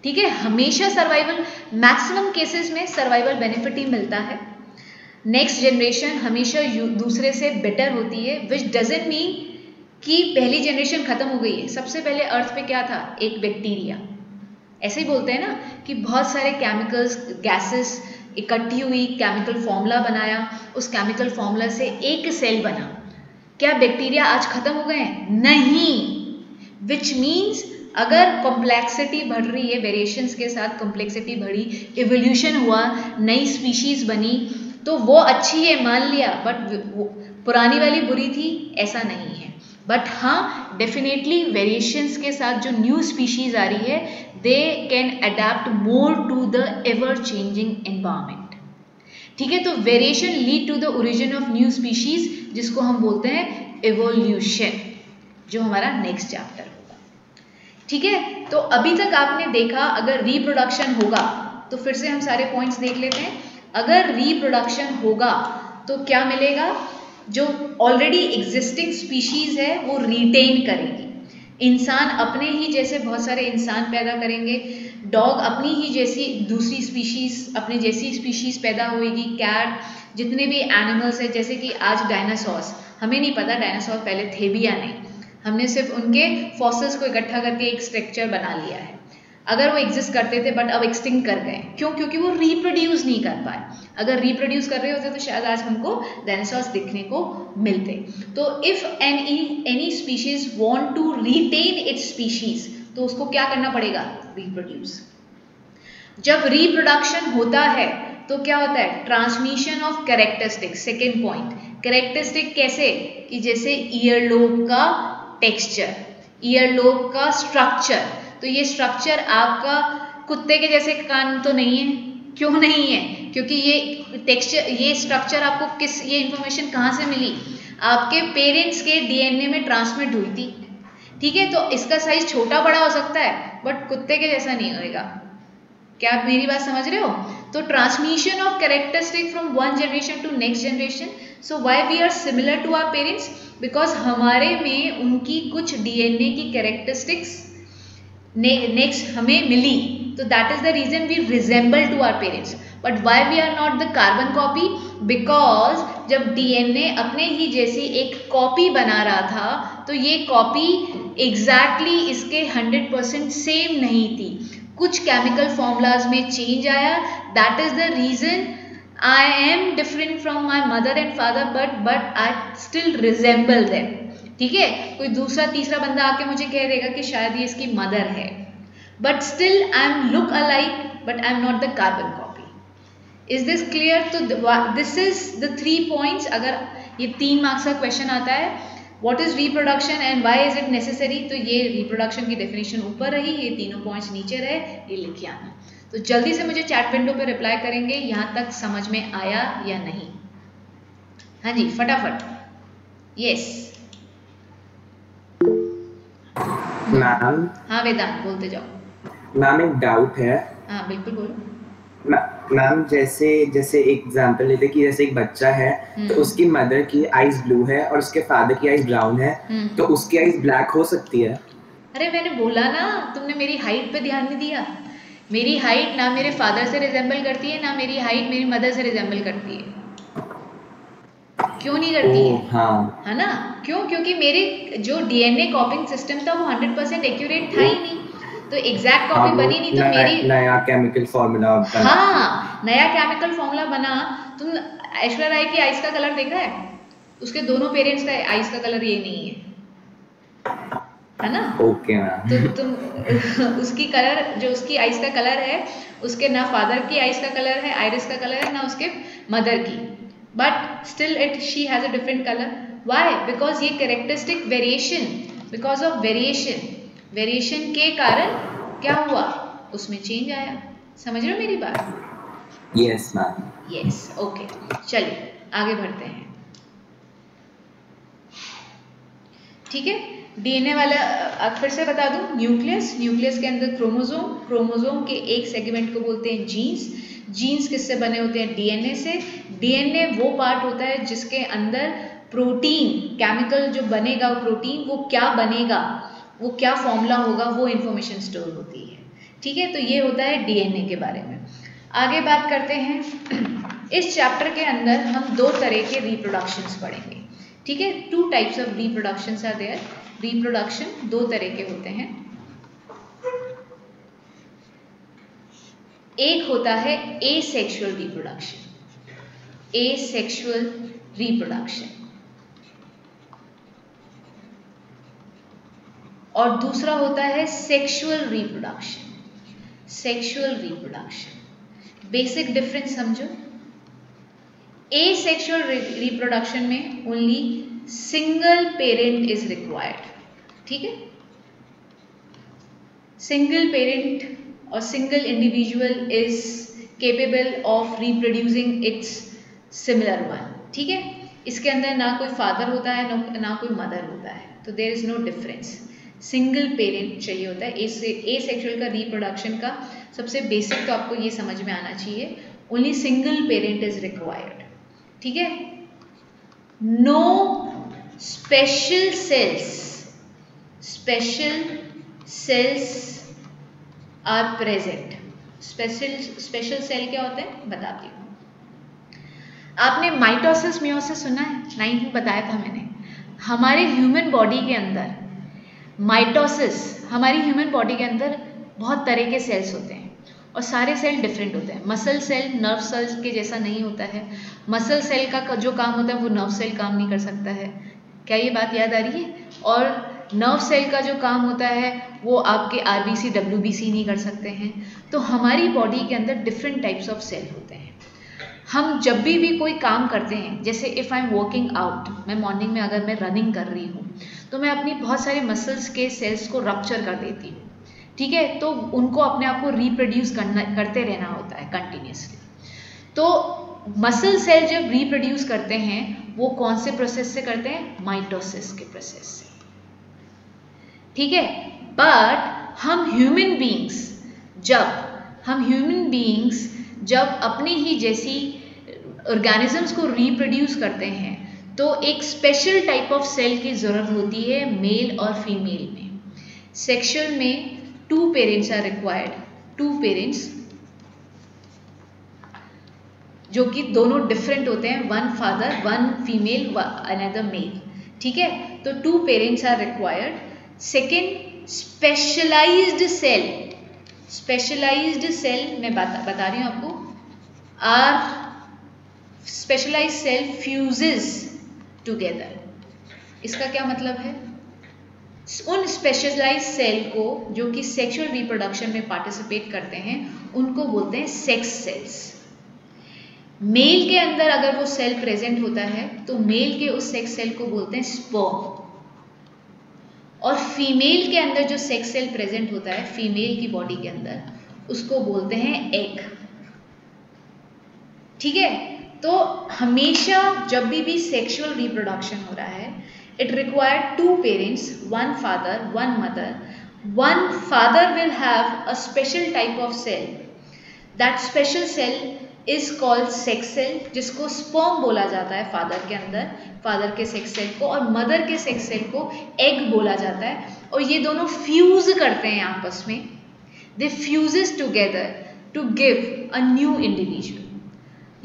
ठीक है। हमेशा सर्वाइवल, मैक्सिमम केसेस में सर्वाइवल बेनिफिट ही मिलता है। नेक्स्ट जनरेशन हमेशा दूसरे से बेटर होती है, विच डजंट मीन कि पहली जनरेशन खत्म हो गई है। सबसे पहले अर्थ पे क्या था? एक बैक्टीरिया। ऐसे ही बोलते हैं ना कि बहुत सारे केमिकल्स, गैसेस इकट्ठी हुई, केमिकल फॉर्मूला बनाया, उस केमिकल फॉर्मूला से एक सेल बना। क्या बैक्टीरिया आज खत्म हो गए हैं? नहीं। विच मीन्स अगर कॉम्प्लेक्सिटी बढ़ रही है, वेरिएशंस के साथ कॉम्प्लेक्सिटी बढ़ी, इवोल्यूशन हुआ, नई स्पीशीज बनी, तो वो अच्छी है मान लिया, बट पुरानी वाली बुरी थी, ऐसा नहीं है। बट हाँ डेफिनेटली वेरिएशंस के साथ जो न्यू स्पीशीज आ रही है they can adapt more to the ever changing environment. ठीक है, तो variation lead to the origin of new species जिसको हम बोलते हैं एवोल्यूशन, जो हमारा नेक्स्ट चैप्टर होगा। ठीक है, तो अभी तक आपने देखा अगर रिप्रोडक्शन होगा तो फिर से हम सारे पॉइंट्स देख लेते हैं। अगर रिप्रोडक्शन होगा तो क्या मिलेगा, जो ऑलरेडी एग्जिस्टिंग स्पीशीज है वो रिटेन करेगी। इंसान अपने ही जैसे बहुत सारे इंसान पैदा करेंगे, डॉग अपनी ही जैसी दूसरी स्पीशीज अपने जैसी स्पीशीज पैदा होएगी, कैट, जितने भी एनिमल्स है, जैसे कि आज डायनासोर्स, हमें नहीं पता डायनासोर पहले थे भी या नहीं, हमने सिर्फ उनके फॉसिल्स को इकट्ठा करके एक स्ट्रक्चर बना लिया है। अगर वो एग्जिस्ट करते थे बट अब एक्सटिंक्ट कर गए, क्यों? क्योंकि वो रिप्रोड्यूस नहीं कर पाए। अगर रिप्रोड्यूस कर रहे होते तो शायद आज हमको डायनासोर्स दिखने को मिलते। तो if any species want to retain its species तो उसको क्या करना पड़ेगा, रिप्रोड्यूस। जब रिप्रोडक्शन होता है तो क्या होता है, transmission of characteristic. Second point, characteristic कैसे, कि जैसे ईयरलोब का टेक्सचर, ईयरलोब का स्ट्रक्चर। तो ये स्ट्रक्चर आपका कुत्ते के जैसे कान तो नहीं है, क्यों नहीं है? क्योंकि ये टेक्सचर, ये स्ट्रक्चर आपको ये इंफॉर्मेशन कहाँ से मिली, आपके पेरेंट्स के डीएनए में ट्रांसमिट हुई थी। ठीक है, तो इसका साइज छोटा बड़ा हो सकता है बट कुत्ते के जैसा नहीं होएगा। क्या आप मेरी बात समझ रहे हो? तो transmission of characteristic from one generation to next generation. So why we are similar to our parents, because हमारे में उनकी कुछ डीएनए की कैरेक्टरिस्टिक्स नेक्स्ट हमें मिली, तो that is the reason we resemble to our parents. But why we are not the carbon copy, because जब DNA अपने ही जैसी एक कॉपी बना रहा था तो ये कॉपी एग्जैक्टली इसके 100% सेम नहीं थी, कुछ केमिकल फॉर्मूलाज में चेंज आया। That is the reason I am different from my mother and father, but I still resemble them. ठीक है, कोई दूसरा तीसरा बंदा आके मुझे कह देगा कि शायद ये इसकी मदर है, but still I am look alike, but I am not the carbon copy. Is this clear? तो दिस इज द 3 पॉइंट्स। अगर ये 3 मार्क्स का क्वेश्चन आता है, what is reproduction and why is it necessary, तो ये reproduction की definition ऊपर रही, ये तीनों पॉइंट्स नीचे रहे, ये लिखे आना। तो जल्दी से मुझे चैट विंडो पे रिप्लाई करेंगे यहाँ तक समझ में आया या नहीं। हाँ जी, फटाफट। Yes ma'am. हाँ वेदांत, बोलते जाओ। मैम एक डाउट है। हाँ बिल्कुल बोलो। मैम जैसे एक एग्जांपल लेते कि जैसे एक बच्चा है तो उसकी मदर की आईज ब्लू है और उसके फादर की आईज ब्राउन है, तो उसकी आईज ब्लैक हो सकती है? अरे मैंने बोला ना, तुमने मेरी हाइट पे ध्यान नहीं दिया। मेरी हाइट ना मेरे फादर से रिजेंबल करती है, ना मेरी हाइट मेरी मदर से रिजेंबल करती है। क्यों नहीं करती है? हाँ, है ना, क्यों? क्योंकि मेरे जो डीएनए कॉपिंग सिस्टम था वो 100% एक्यूरेट था ही नहीं, तो एग्जैक्ट कॉपी बनी नहीं। तो मेरी नया केमिकल फॉर्मूला बना। हाँ, नया केमिकल फॉर्मूला बना। तुम ऐश्वर्या राय की आइज का कलर देखा है? उसके दोनों पेरेंट्स का आइज का कलर ये नहीं है ना? Okay ma'am. तो तुम उसकी कलर, जो उसकी आइज का कलर है, उसके ना फादर की आइज का कलर है, आइरिस का कलर है, ना उसके मदर की, but still she has a different colour. Why? Because ये characteristic variation, because of variation के कारण क्या हुआ, उसमें चेंज आया। समझ रहे हो मेरी बात? Yes ma'am. यस, ओके, चलिए आगे बढ़ते हैं। ठीक है, डीएनए वाला फिर से बता दूं, न्यूक्लियस के अंदर क्रोमोसोम के एक सेगमेंट को बोलते हैं जीन्स किससे बने होते हैं? डीएनए से। डीएनए वो पार्ट होता है जिसके अंदर प्रोटीन, केमिकल जो बनेगा प्रोटीन, वो क्या बनेगा, वो क्या फॉर्मूला होगा, वो इंफॉर्मेशन स्टोर होती है। ठीक है, तो ये होता है डीएनए के बारे में। आगे बात करते हैं। इस चैप्टर के अंदर हम 2 तरह के रिप्रोडक्शंस पढ़ेंगे। ठीक है, 2 types of reproductions are there. Reproduction 2 तरह के होते हैं। एक होता है एसेक्सुअल रिप्रोडक्शन, और दूसरा होता है सेक्सुअल रिप्रोडक्शन। बेसिक डिफरेंस समझो। एसेक्सुअल रिप्रोडक्शन में only single parent is required. ठीक है, सिंगल पेरेंट और single individual is capable of reproducing it's similar one. ठीक है, इसके अंदर ना कोई फादर होता है ना कोई मदर होता है, तो there is no difference. Single parent चाहिए होता है. ए सेक्सुअल का रिप्रोडक्शन का सबसे बेसिक तो आपको ये समझ में आना चाहिए. Only single parent is required. ठीक है, no special cells are present. Special cell क्या होते हैं बताती हूँ. आपने माइटोसिस मियोसिस सुना है? 9th में बताया था मैंने. हमारे ह्यूमन बॉडी के अंदर माइटोसिस, हमारी ह्यूमन बॉडी के अंदर बहुत तरह के सेल्स होते हैं और सारे सेल डिफरेंट होते हैं. मसल सेल नर्व सेल्स के जैसा नहीं होता है. मसल सेल का जो काम होता है वो नर्व सेल काम नहीं कर सकता है. क्या ये बात याद आ रही है? और नर्व सेल का जो काम होता है वो आपके आरबीसी डब्ल्यूबीसी नहीं कर सकते हैं. तो हमारी बॉडी के अंदर डिफरेंट टाइप्स ऑफ सेल होते हैं. हम जब भी कोई काम करते हैं, जैसे if I am working out, मैं मॉर्निंग में अगर मैं रनिंग कर रही हूँ तो मैं अपनी बहुत सारे मसल्स के सेल्स को रप्चर कर देती हूँ. ठीक है, तो उनको अपने आप को रिप्रोड्यूस करते रहना होता है कंटिन्यूसली. तो मसल सेल जब रिप्रोड्यूस करते हैं वो कौन से प्रोसेस से करते हैं? माइटोसिस के प्रोसेस से. ठीक है, बट हम ह्यूमन बीइंग्स जब अपनी ही जैसी ऑर्गेनिजम्स को रिप्रोड्यूस करते हैं तो एक स्पेशल टाइप ऑफ सेल की ज़रूरत होती है मेल और फीमेल में. सेक्सुअल में 2 पेरेंट्स आर रिक्वायर्ड. 2 पेरेंट्स जो कि दोनों डिफरेंट होते हैं, 1 फादर 1 फीमेल अनदर मेल. ठीक है, तो 2 parents are required. Second, specialized cell मैं बता रही हूँ आपको. Are specialized cell fuses together. इसका क्या मतलब है? उन स्पेशलाइज्ड सेल को जो कि सेक्सुअल रिप्रोडक्शन में पार्टिसिपेट करते हैं उनको बोलते हैं सेक्स सेल्स. मेल के अंदर अगर वो सेल प्रेजेंट होता है तो मेल के उस सेक्स सेल को बोलते हैं स्पर्म, और फीमेल के अंदर जो सेक्स सेल प्रेजेंट होता है फीमेल की बॉडी के अंदर उसको बोलते हैं एग. ठीक है, तो हमेशा जब भी सेक्सुअल रिप्रोडक्शन हो रहा है it required 2 parents, 1 father 1 mother. 1 father will have a special type of cell. That special cell is called sex cell, जिसको sperm बोला जाता है फादर के अंदर, फादर के सेक्स सेल को, और मदर के सेक्स सेल को एग बोला जाता है. और ये दोनों फ्यूज करते हैं आपस में. They fuses together to give a new individual.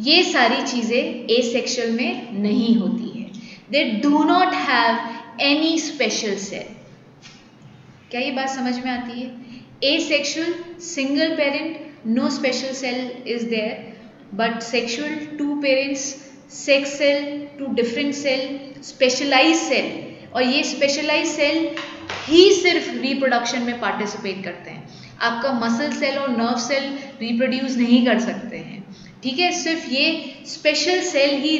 ये सारी चीज़ें एसेक्सुअल में नहीं होती है. They do not have any special cell. क्या ये बात समझ में आती है? Asexual, single parent, no special cell is there. But sexual, 2 parents, sex cell, 2 different cell, specialized cell. और ये specialized cell ही सिर्फ reproduction में participate करते हैं. आपका muscle cell और nerve cell reproduce नहीं कर सकते हैं. ठीक है, सिर्फ ये special cell ही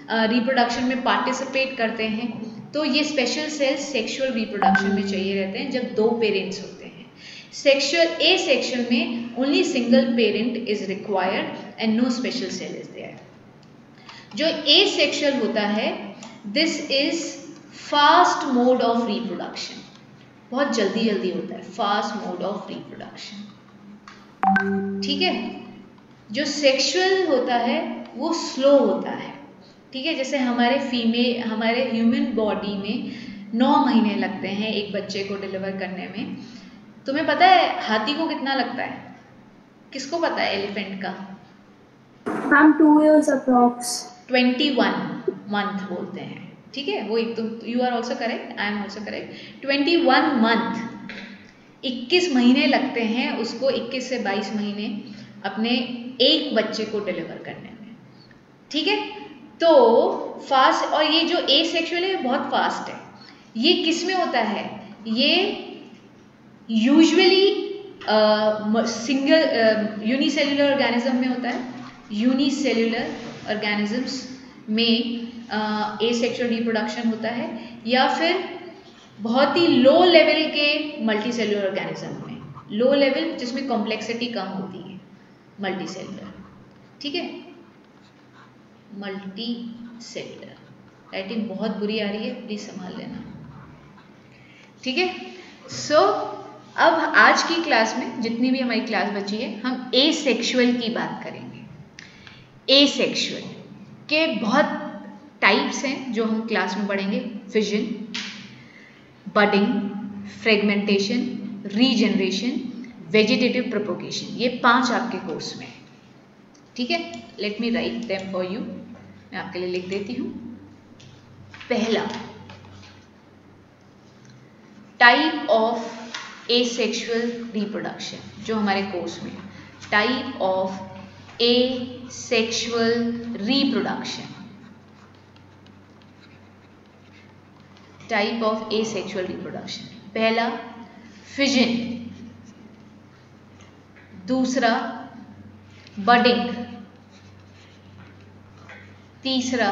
रिप्रोडक्शन में पार्टिसिपेट करते हैं. तो ये स्पेशल सेल्स सेक्सुअल रिप्रोडक्शन में चाहिए रहते हैं जब 2 पेरेंट्स होते हैं. एसेक्सुअल में only single parent is required and no special cell is there. जो एसेक्सुअल होता है this is fast mode of reproduction. बहुत जल्दी होता है, फास्ट मोड ऑफ रिप्रोडक्शन. ठीक है, जो सेक्सुअल होता है वो स्लो होता है. ठीक है, जैसे हमारे ह्यूमन बॉडी में 9 महीने लगते हैं एक बच्चे को डिलीवर करने में. तुम्हें पता है हाथी को कितना लगता है? किसको पता है एलिफेंट का? हम 2 years अप्रॉक्स. 21 मंथ बोलते हैं. ठीक है, वो तुम you are also correct, I am also correct. 21 month 21 महीने लगते हैं उसको, 21 से 22 महीने अपने एक बच्चे को डिलीवर करने में. ठीक है, तो फास्ट. और ये जो एसेक्सुअल है बहुत फास्ट है. ये किस में होता है? ये यूजुअली सिंगल यूनिसेल्युलर ऑर्गेनिज्म में होता है. यूनिसेल्युलर ऑर्गेनिजम्स में एसेक्सुअल रिप्रोडक्शन होता है, या फिर बहुत ही लो लेवल के मल्टी सेलुलर ऑर्गेनिज्म में, लो लेवल जिसमें कॉम्प्लेक्सिटी कम होती है, मल्टी सेलुलर, ठीक है, मल्टी सेलुलर। राइटिंग बहुत बुरी आ रही है, प्लीज संभाल लेना, ठीक है। सो अब आज की क्लास में जितनी भी हमारी क्लास बची है, हम एसेक्सुअल की बात करेंगे। एसेक्सुअल के बहुत टाइप्स हैं जो हम क्लास में पढ़ेंगे। Fission, budding, fragmentation, regeneration, vegetative propagation, ये 5 आपके कोर्स में, ठीक है। Let me write them for you, मैं आपके लिए लिख देती हूँ। पहला, टाइप ऑफ एसेक्सुअल रिप्रोडक्शन जो हमारे कोर्स में, type of asexual reproduction, type of asexual reproduction. पहला फिजन, दूसरा बडिंग, तीसरा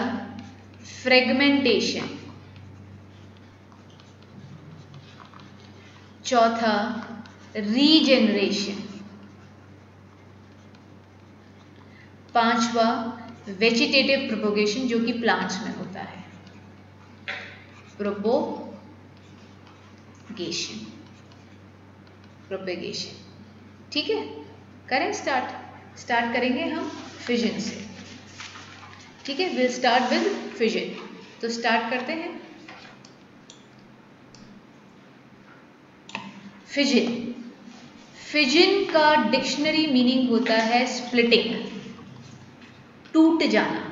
फ्रेगमेंटेशन, चौथा रीजनरेशन, पांचवा वेजिटेटिव प्रोपोगेशन जो कि प्लांट्स में होता है, प्रोपोगेशन, प्रोपेगेशन, ठीक है। करें स्टार्ट करेंगे हम फिजन से, ठीक है। विल स्टार्ट विद फिजन, तो स्टार्ट करते हैं। फिजन, फिजन का डिक्शनरी मीनिंग होता है स्प्लिटिंग, टूट जाना।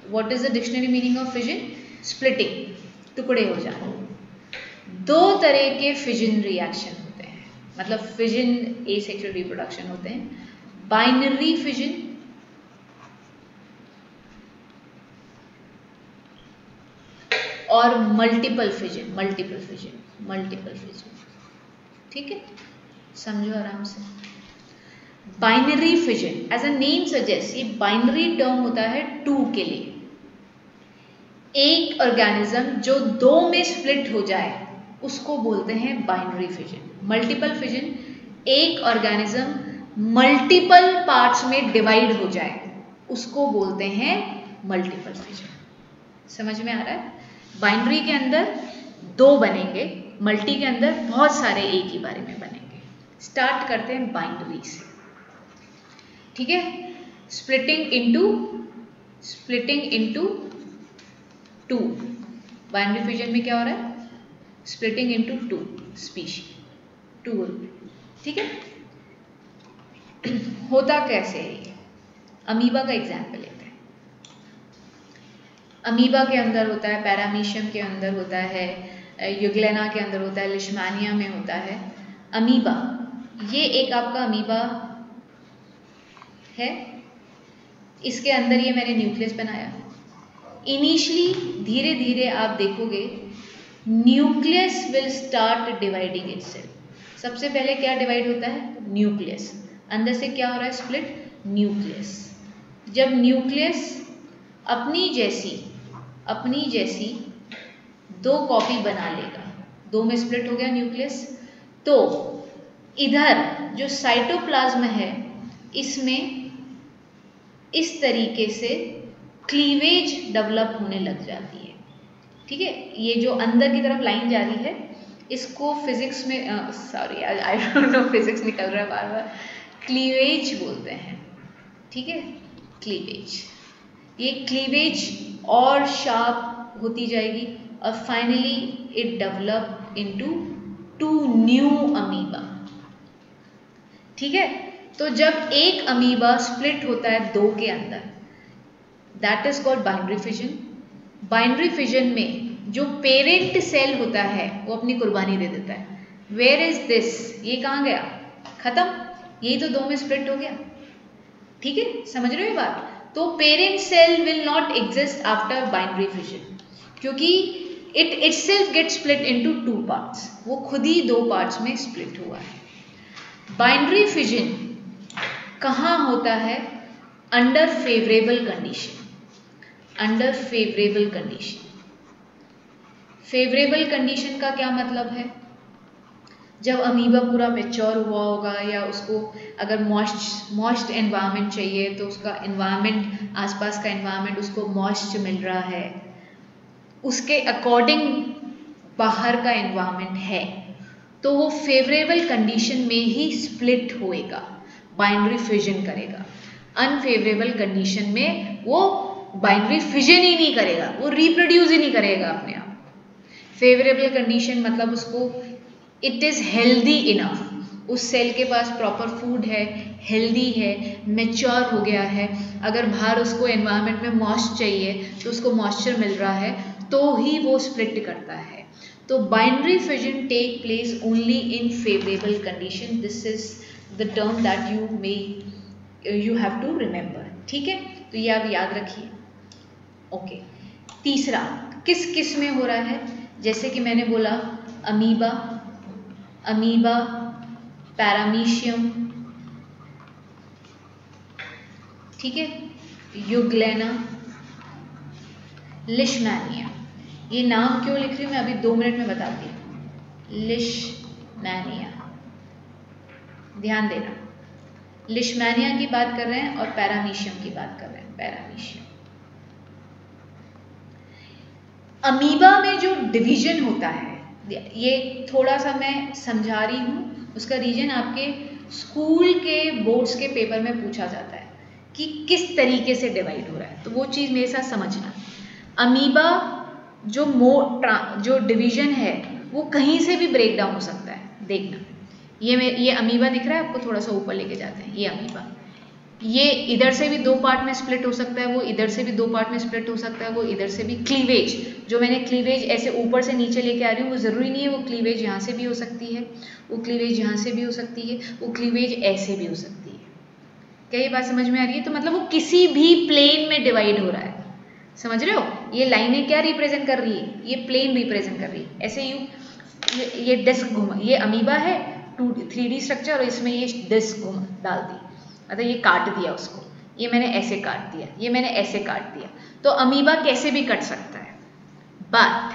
What is the dictionary meaning of fission? Splitting, टुकड़े हो जाना। 2 तरह के फिजन रिएक्शन होते हैं, मतलब फिजन एसेक्सुअल रिप्रोडक्शन होते हैं। बाइनरी फिजन और मल्टीपल फिजन, मल्टीपल फिजन, ठीक है, समझो आराम से। Binary fission, as a name suggest, ये बाइनरी टर्म होता है 2 के लिए। एक ऑर्गेनिज्म जो 2 में स्प्लिट हो जाए उसको बोलते हैं बाइनरी फिजन। मल्टीपल फिजन, एक ऑर्गेनिज्म मल्टीपल पार्ट्स में डिवाइड हो जाए उसको बोलते हैं मल्टीपल फिजन। समझ में आ रहा है? बाइनरी के अंदर 2 बनेंगे, मल्टी के अंदर बहुत सारे एक ही बारे में बनेंगे। स्टार्ट करते हैं बाइनरी से, ठीक है। स्प्लिटिंग इनटू 2, बाइनरी फिजन में क्या हो रहा है? स्प्लिटिंग इनटू 2 स्पीशीज, 2, ठीक है। होता कैसे है ये? अमीबा का एग्जाम्पल लेते हैं। अमीबा के अंदर होता है, पैरामीशियम के अंदर होता है, यूग्लेना के अंदर होता है, लिशमानिया में होता है। अमीबा, ये एक आपका अमीबा है, इसके अंदर ये मैंने न्यूक्लियस बनाया। इनिशियली धीरे धीरे आप देखोगे nucleus will start dividing itself. सबसे पहले क्या डिवाइड होता है? न्यूक्लियस। अंदर से क्या हो रहा है? Split, nucleus. जब न्यूक्लियस अपनी जैसी 2 कॉपी बना लेगा, 2 में स्प्लिट हो गया न्यूक्लियस, तो इधर जो साइटोप्लाज्म है इसमें इस तरीके से क्लीवेज डेवलप होने लग जाती है, ठीक है। ये जो अंदर की तरफ लाइन जा रही है इसको फिजिक्स में sorry I don't know, physics निकल रहा है बार बार, क्लीवेज बोलते हैं, ठीक है, क्लीवेज। ये क्लीवेज और शार्प होती जाएगी और finally it develop into 2 new amoeba, ठीक है। तो जब एक अमीबा स्प्लिट होता है 2 के अंदर, that is called binary fission. Binary fission में जो पेरेंट सेल होता है वो अपनी कुर्बानी दे देता है। Where is this? ये कहाँ गया? खत्म, यही तो 2 में स्प्लिट हो गया, ठीक है। समझ रहे हो ये बात? तो parent cell will not exist after binary fission, क्योंकि it itself get split into 2 parts, वो खुद ही 2 पार्ट्स में स्प्लिट हुआ है। बाइनरी फिजन कहाँ होता है? Under favourable condition. Under favourable condition. Favourable condition का क्या मतलब है? जब अमीबा पूरा मैच्योर हुआ होगा या उसको अगर मॉइस्ट एनवायरनमेंट चाहिए तो उसका एनवायरनमेंट, आसपास का एनवायरनमेंट उसको मॉइस्ट मिल रहा है, उसके अकॉर्डिंग बाहर का एनवायरनमेंट है, तो वो फेवरेबल कंडीशन में ही स्प्लिट होएगा, बाइनरी फिजन करेगा। अनफेवरेबल कंडीशन में वो बाइनरी फिजन ही नहीं करेगा, वो रिप्रोड्यूस ही नहीं करेगा अपने आप। फेवरेबल कंडीशन मतलब उसको इट इज़ हेल्दी इनफ, उस सेल के पास प्रॉपर फूड है, हेल्दी है, मैच्योर हो गया है, अगर बाहर उसको एनवायरनमेंट में मॉइस्चर चाहिए तो उसको मॉइस्चर मिल रहा है तो ही वो स्प्लिट करता है। तो binary fission take place only in favourable condition. This is the term that you have to remember. ठीक है, तो ये आप याद रखिए। ओके, तीसरा किस किस में हो रहा है? जैसे कि मैंने बोला अमीबा, पैरामीशियम, ठीक है, यूग्लेना, लिशमैनिया। ये नाम क्यों लिख रही हूँ मैं अभी 2 मिनट में बताती हूँ। लिशमैनिया, ध्यान देना, लिशमैनिया की बात कर रहे हैं और पैरामीशियम की बात कर रहे हैं। पैरामीशियम, अमीबा में जो डिवीजन होता है, ये थोड़ा सा मैं समझा रही हूँ, उसका रीजन आपके स्कूल के बोर्ड्स के पेपर में पूछा जाता है कि किस तरीके से डिवाइड हो रहा है, तो वो चीज़ मेरे साथ समझना। अमीबा जो डिवीजन है वो कहीं से भी ब्रेक डाउन हो सकता है। देखना, ये अमीबा दिख रहा है आपको, थोड़ा सा ऊपर लेके जाते हैं, ये अमीबा, ये इधर से भी 2 पार्ट में स्प्लिट हो सकता है, वो इधर से भी 2 पार्ट में स्प्लिट हो सकता है, वो इधर से भी। क्लीवेज, जो मैंने क्लीवेज ऐसे ऊपर से नीचे लेके आ रही हूँ, वो ज़रूरी नहीं है वो क्लीवेज यहाँ से भी हो सकती है, वो क्लीवेज यहाँ से भी हो सकती है, वो क्लीवेज ऐसे भी हो सकती है। क्या ये बात समझ में आ रही है? तो मतलब वो किसी भी प्लेन में डिवाइड हो रहा है, समझ रहे हो? ये लाइनें क्या रिप्रेजेंट कर रही है? ये प्लेन रिप्रेजेंट कर रही है। ऐसे ये डिस्क घुमा, ये अमीबा है 3D स्ट्रक्चर, और इसमें ये डिस्क घुमा डाल दी, मतलब ये काट दिया उसको, ये मैंने ऐसे काट दिया, ये मैंने ऐसे काट दिया, तो अमीबा कैसे भी कट सकता है। बट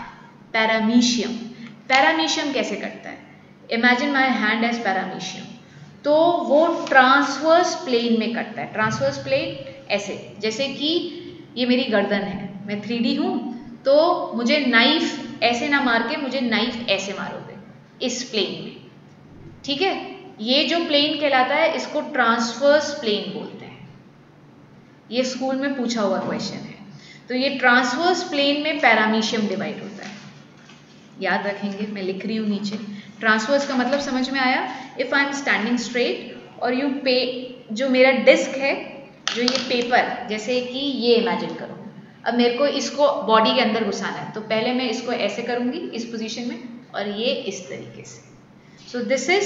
पैरामीशियम कैसे कटता है? Imagine my hand as paramecium, तो वो ट्रांसवर्स प्लेन में कटता है। ट्रांसवर्स प्लेन ऐसे, जैसे कि ये मेरी गर्दन है, मैं 3D हूँ, तो मुझे नाइफ ऐसे ना मार के मुझे नाइफ ऐसे मारोगे इस प्लेन में, ठीक है? ये जो प्लेन कहलाता है इसको ट्रांसवर्स प्लेन बोलते हैं। ये स्कूल में पूछा हुआ क्वेश्चन है। तो ये ट्रांसवर्स प्लेन में पैरामीशियम डिवाइड होता है, याद रखेंगे, मैं लिख रही हूँ नीचे। ट्रांसवर्स का मतलब समझ में आया? If I am standing straight और जो मेरा डिस्क है, जो ये पेपर, जैसे कि ये इमेजिन करो, अब मेरे को इसको बॉडी के अंदर घुसाना है, तो पहले मैं इसको ऐसे करूँगी इस पोजीशन में, और ये इस तरीके से। सो दिस इज,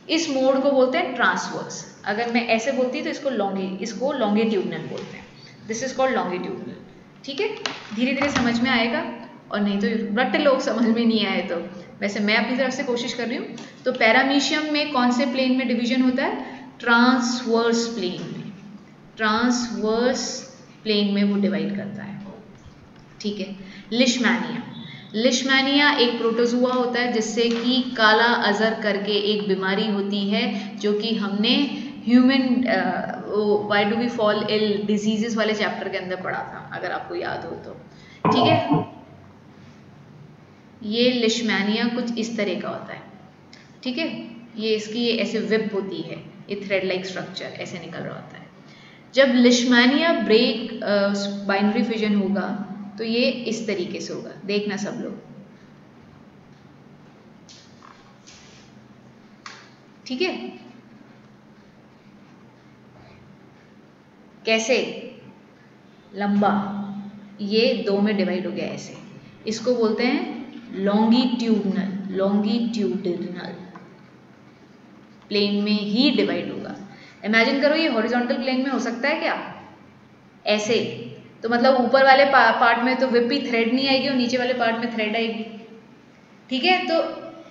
इस मोड को बोलते हैं ट्रांसवर्स। अगर मैं ऐसे बोलती तो इसको लॉन्गिट्यूडनल बोलते हैं। This is called longitudinal. ठीक है, धीरे धीरे समझ में आएगा, और नहीं तो रट्टे लोग समझ में नहीं आए तो वैसे मैं अपनी तरफ से कोशिश कर रही हूँ। तो पैरामीशियम में कौन से प्लेन में डिवीजन होता है? ट्रांसवर्स प्लेन में, ट्रांसवर्स प्लेन में वो डिवाइड करता है। ठीक है, लिशमैनिया एक प्रोटोजुआ होता है, जिससे कि काला अजर करके एक बीमारी होती है, जो कि हमने human why do we fall ill diseases वाले चैप्टर के अंदर पढ़ा था, अगर आपको याद हो तो। ठीक है, ये लिशमैनिया कुछ इस तरह का होता है। ठीक है, ये इसकी ऐसे विप होती है, ये थ्रेड लाइक स्ट्रक्चर ऐसे निकल रहा होता है। जब लिशमैनिया ब्रेक बाइनरी फिजन होगा तो ये इस तरीके से होगा, देखना सब लोग। ठीक है, कैसे? लंबा, ये 2 में डिवाइड हो गया ऐसे, इसको बोलते हैं लॉन्गिट्यूडनल प्लेन में ही डिवाइड होगा। इमेजिन करो ये हॉरिजॉन्टल प्लेन में हो सकता है क्या? ऐसे, तो मतलब ऊपर वाले पार्ट में तो विप ही थ्रेड नहीं आएगी और नीचे वाले पार्ट में थ्रेड आएगी। ठीक है, तो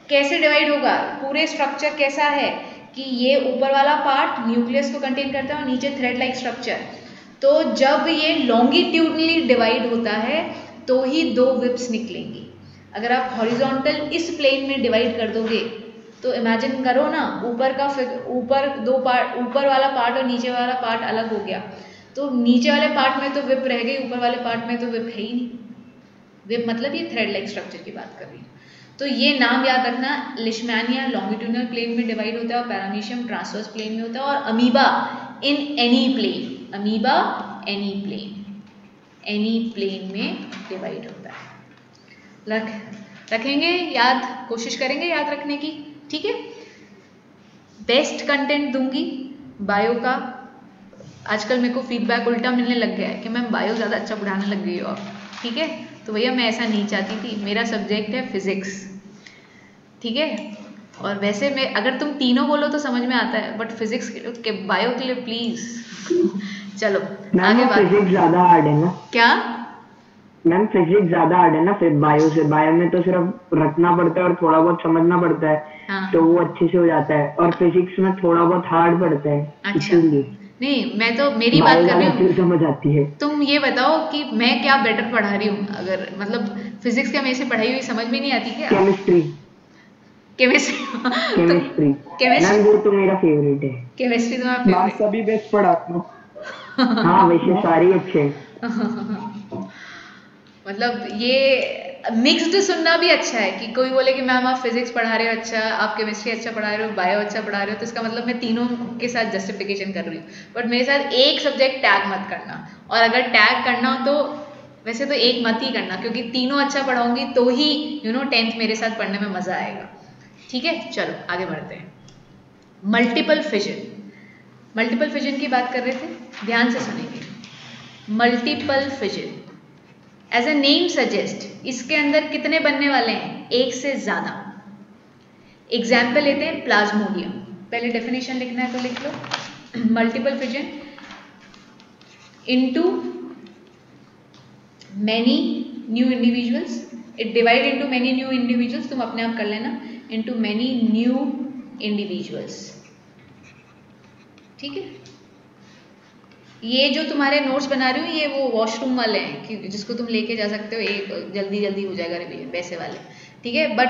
कैसे डिवाइड होगा? पूरे स्ट्रक्चर कैसा है कि ये ऊपर वाला पार्ट न्यूक्लियस को कंटेन करता है और नीचे थ्रेड लाइक स्ट्रक्चर, तो जब ये लॉन्गिट्यूडनली डिवाइड होता है तो ही 2 विप्स निकलेंगी। अगर आप हॉरिजॉन्टल इस प्लेन में डिवाइड कर दोगे तो इमेजिन करो ना, ऊपर 2 पार्ट, ऊपर वाला पार्ट और नीचे वाला पार्ट अलग हो गया, तो नीचे वाले पार्ट में तो विप रह गई, ऊपर वाले पार्ट में तो विप है ही नहीं। विप मतलब ये थ्रेड लाइक स्ट्रक्चर की बात कर रही हूँ। तो ये नाम याद रखना, लिशमैनिया लॉन्गिट्यूडनल प्लेन में डिवाइड होता है और पैरामीशियम ट्रांसवर्स प्लेन में होता है, और amoeba in any plane, amoeba any plane में डिवाइड होता है। रखेंगे याद, कोशिश करेंगे याद रखने की, ठीक है। बेस्ट कंटेंट दूंगी बायो का। आजकल मेरे को फीडबैक उल्टा मिलने लग गया है कि मैम बायो ज़्यादा अच्छा पढ़ाने लग गई हो आप, ठीक है। तो भैया मैं ऐसा नहीं चाहती थी, मेरा सब्जेक्ट है फिजिक्स, ठीक है। और वैसे मैं अगर तुम तीनों बोलो तो समझ में आता है, बट फिजिक्स के बायो के लिए प्लीज चलो आगे बात। फिजिक्स ज्यादा हार्ड है ना? क्या मैम फिजिक्स ज्यादा हार्ड है ना फिर बायो से? बायो में तो सिर्फ रखना पड़ता है और थोड़ा बहुत समझना पड़ता है, हाँ। तो वो अच्छे से हो जाता है, और फिजिक्स में थोड़ा बहुत हार्ड पड़ता है। अच्छा नहीं, मैं तो मेरी बात कर रही हूँ, समझ आती है। तुम ये बताओ कि मैं क्या बेटर पढ़ा रही हूँ? अगर मतलब फिजिक्स क्या मेरे से पढ़ाई हुई समझ में नहीं आती क्या? केमिस्ट्री वो तो मेरा फेवरेट है। केमिस्ट्री तो मैं सभी बेस्ट पढ़ाती हूँ। हाँ वैसे सारी अच्छे मतलब ये मिक्स्ड सुनना भी अच्छा है कि कोई बोले कि मैम आप फिजिक्स पढ़ा रहे हो अच्छा, आप केमिस्ट्री अच्छा पढ़ा रहे हो, बायो अच्छा पढ़ा रहे हो, तो इसका मतलब मैं तीनों के साथ जस्टिफिकेशन कर रही हूँ। बट मेरे साथ एक सब्जेक्ट टैग मत करना, और अगर टैग करना हो तो वैसे तो एक मत ही करना, क्योंकि तीनों अच्छा पढ़ाऊंगी तो ही 10th मेरे साथ पढ़ने में मज़ा आएगा, ठीक है। चलो आगे बढ़ते हैं। मल्टीपल फिजन की बात कर रहे थे, ध्यान से सुनेंगे। Multiple fission as a name suggest, इसके अंदर कितने बनने वाले हैं? एक से ज्यादा। एग्जाम्पल लेते हैं प्लाज्मोडियम, पहले डेफिनेशन लिखना है तो लिख लो। Multiple fission into many new individuals, it divide into many new individuals, तुम अपने आप कर लेना, इनटू मैनी न्यू इंडिविजुअल्स, ठीक है। ये जो तुम्हारे नोट्स बना रही हूँ ये वो वॉशरूम वाले हैं कि जिसको तुम लेके जा सकते हो, एक जल्दी हो जाएगा रिवीजन, वैसे वाले, ठीक है। बट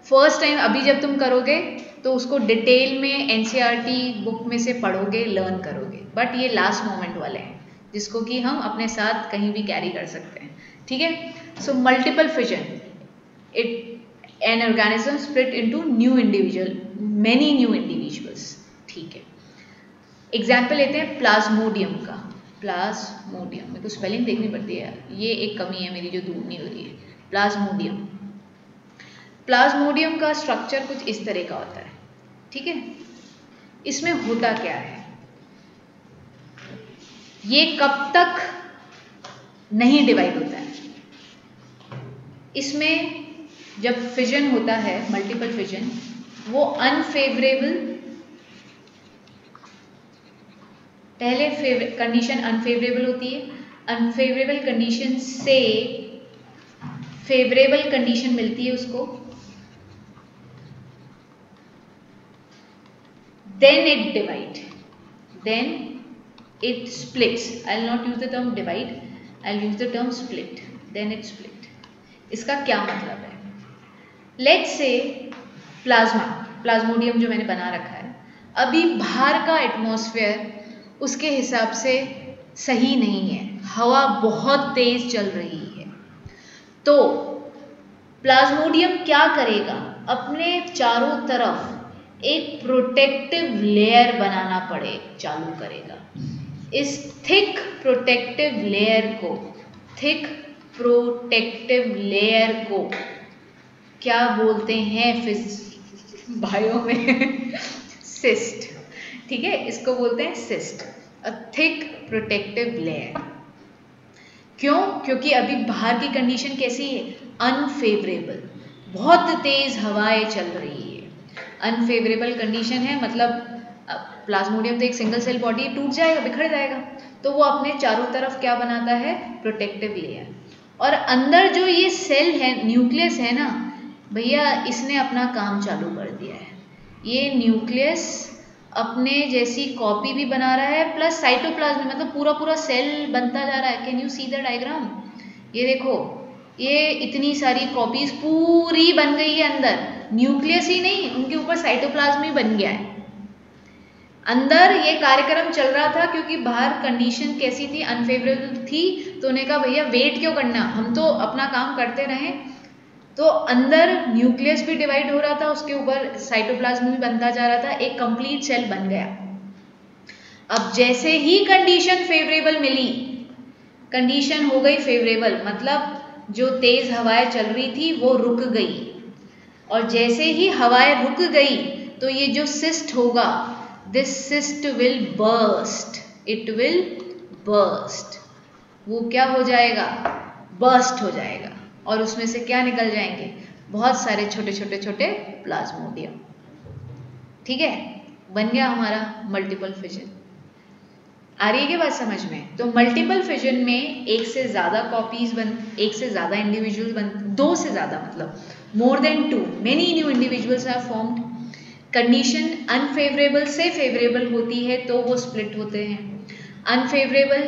फर्स्ट टाइम अभी जब तुम करोगे तो उसको डिटेल में NCERT बुक में से पढ़ोगे, लर्न करोगे, बट ये लास्ट मोमेंट वाले हैं जिसको कि हम अपने साथ कहीं भी कैरी कर सकते हैं, ठीक है। So multiple fission, it an organism split into new individual, many new individuals, ठीक है। एग्जाम्पल लेते हैं प्लाज्मोडियम का। प्लाज्मोडियम, मेरे को स्पेलिंग देखनी पड़ती है, ये एक कमी है मेरी जो दूर नहीं हो रही है। प्लाज्मोडियम का स्ट्रक्चर कुछ इस तरह का होता है, ठीक है। इसमें होता क्या है, ये कब तक नहीं डिवाइड होता है? इसमें जब फिजन होता है, मल्टीपल फिजन, वो अनफेवरेबल, पहले कंडीशन अनफेवरेबल होती है, अनफेवरेबल कंडीशन से फेवरेबल कंडीशन मिलती है उसको, then it divide, then it splits. I'll not use the term divide, I'll use the term split, then it split. इसका क्या मतलब है? Let's say प्लाज्मोडियम जो मैंने बना रखा है, अभी बाहर का एटमॉस्फेयर उसके हिसाब से सही नहीं है, हवा बहुत तेज चल रही है, तो प्लाज्मोडियम क्या करेगा? अपने चारों तरफ एक प्रोटेक्टिव लेयर बनाना चालू करेगा। इस थिक प्रोटेक्टिव लेयर को क्या बोलते हैं बायो में? सिस्ट, ठीक है, इसको बोलते हैं cyst, a thick protective layer. क्यों? क्योंकि अभी बाहर की कंडीशन कैसी है? अनफेवरेबल, बहुत तेज हवाएं चल रही है, अनफेवरेबल कंडीशन है, मतलब प्लाज्मोडियम तो एक सिंगल सेल बॉडी, टूट जाएगा, बिखर जाएगा, तो वो अपने चारों तरफ क्या बनाता है? Protective layer. और अंदर जो ये सेल है, न्यूक्लियस है ना भैया, इसने अपना काम चालू कर दिया है। ये न्यूक्लियस अपने जैसी कॉपी भी बना रहा है प्लस साइटोप्लाज्म में मतलब पूरा पूरा सेल बनता जा रहा है। Can you see the diagram? ये देखो, ये इतनी सारी कॉपीज पूरी बन गई है अंदर, न्यूक्लियस ही नहीं उनके ऊपर साइटोप्लाज्म ही बन गया है। अंदर ये कार्यक्रम चल रहा था क्योंकि बाहर कंडीशन कैसी थी, अनफेवरेबल थी, तो उन्हें कहा भैया वेट क्यों करना, हम तो अपना काम करते रहें। तो अंदर न्यूक्लियस भी डिवाइड हो रहा था, उसके ऊपर साइटोप्लाज्म भी बनता जा रहा था, एक कंप्लीट सेल बन गया। अब जैसे ही कंडीशन फेवरेबल मिली, कंडीशन हो गई फेवरेबल, मतलब जो तेज हवाएं चल रही थी वो रुक गई, और जैसे ही हवाएं रुक गई तो ये जो सिस्ट होगा, this cyst will burst, it will burst. वो क्या हो जाएगा? बर्स्ट हो जाएगा, और उसमें से क्या निकल जाएंगे? बहुत सारे छोटे छोटे छोटे प्लाज्मोडियम। ठीक है, बन गया हमारा मल्टीपल फिजन। आ रही है क्या बात समझ में? तो मल्टीपल फिजन में एक से ज़्यादा कॉपीज बन, एक से ज़्यादा इंडिविजुअल बन, दो से ज़्यादा मतलब more than two, many new individuals are formed. Condition unfavourable से फेवरेबल होती है तो वो स्प्लिट होते हैं। अनफेवरेबल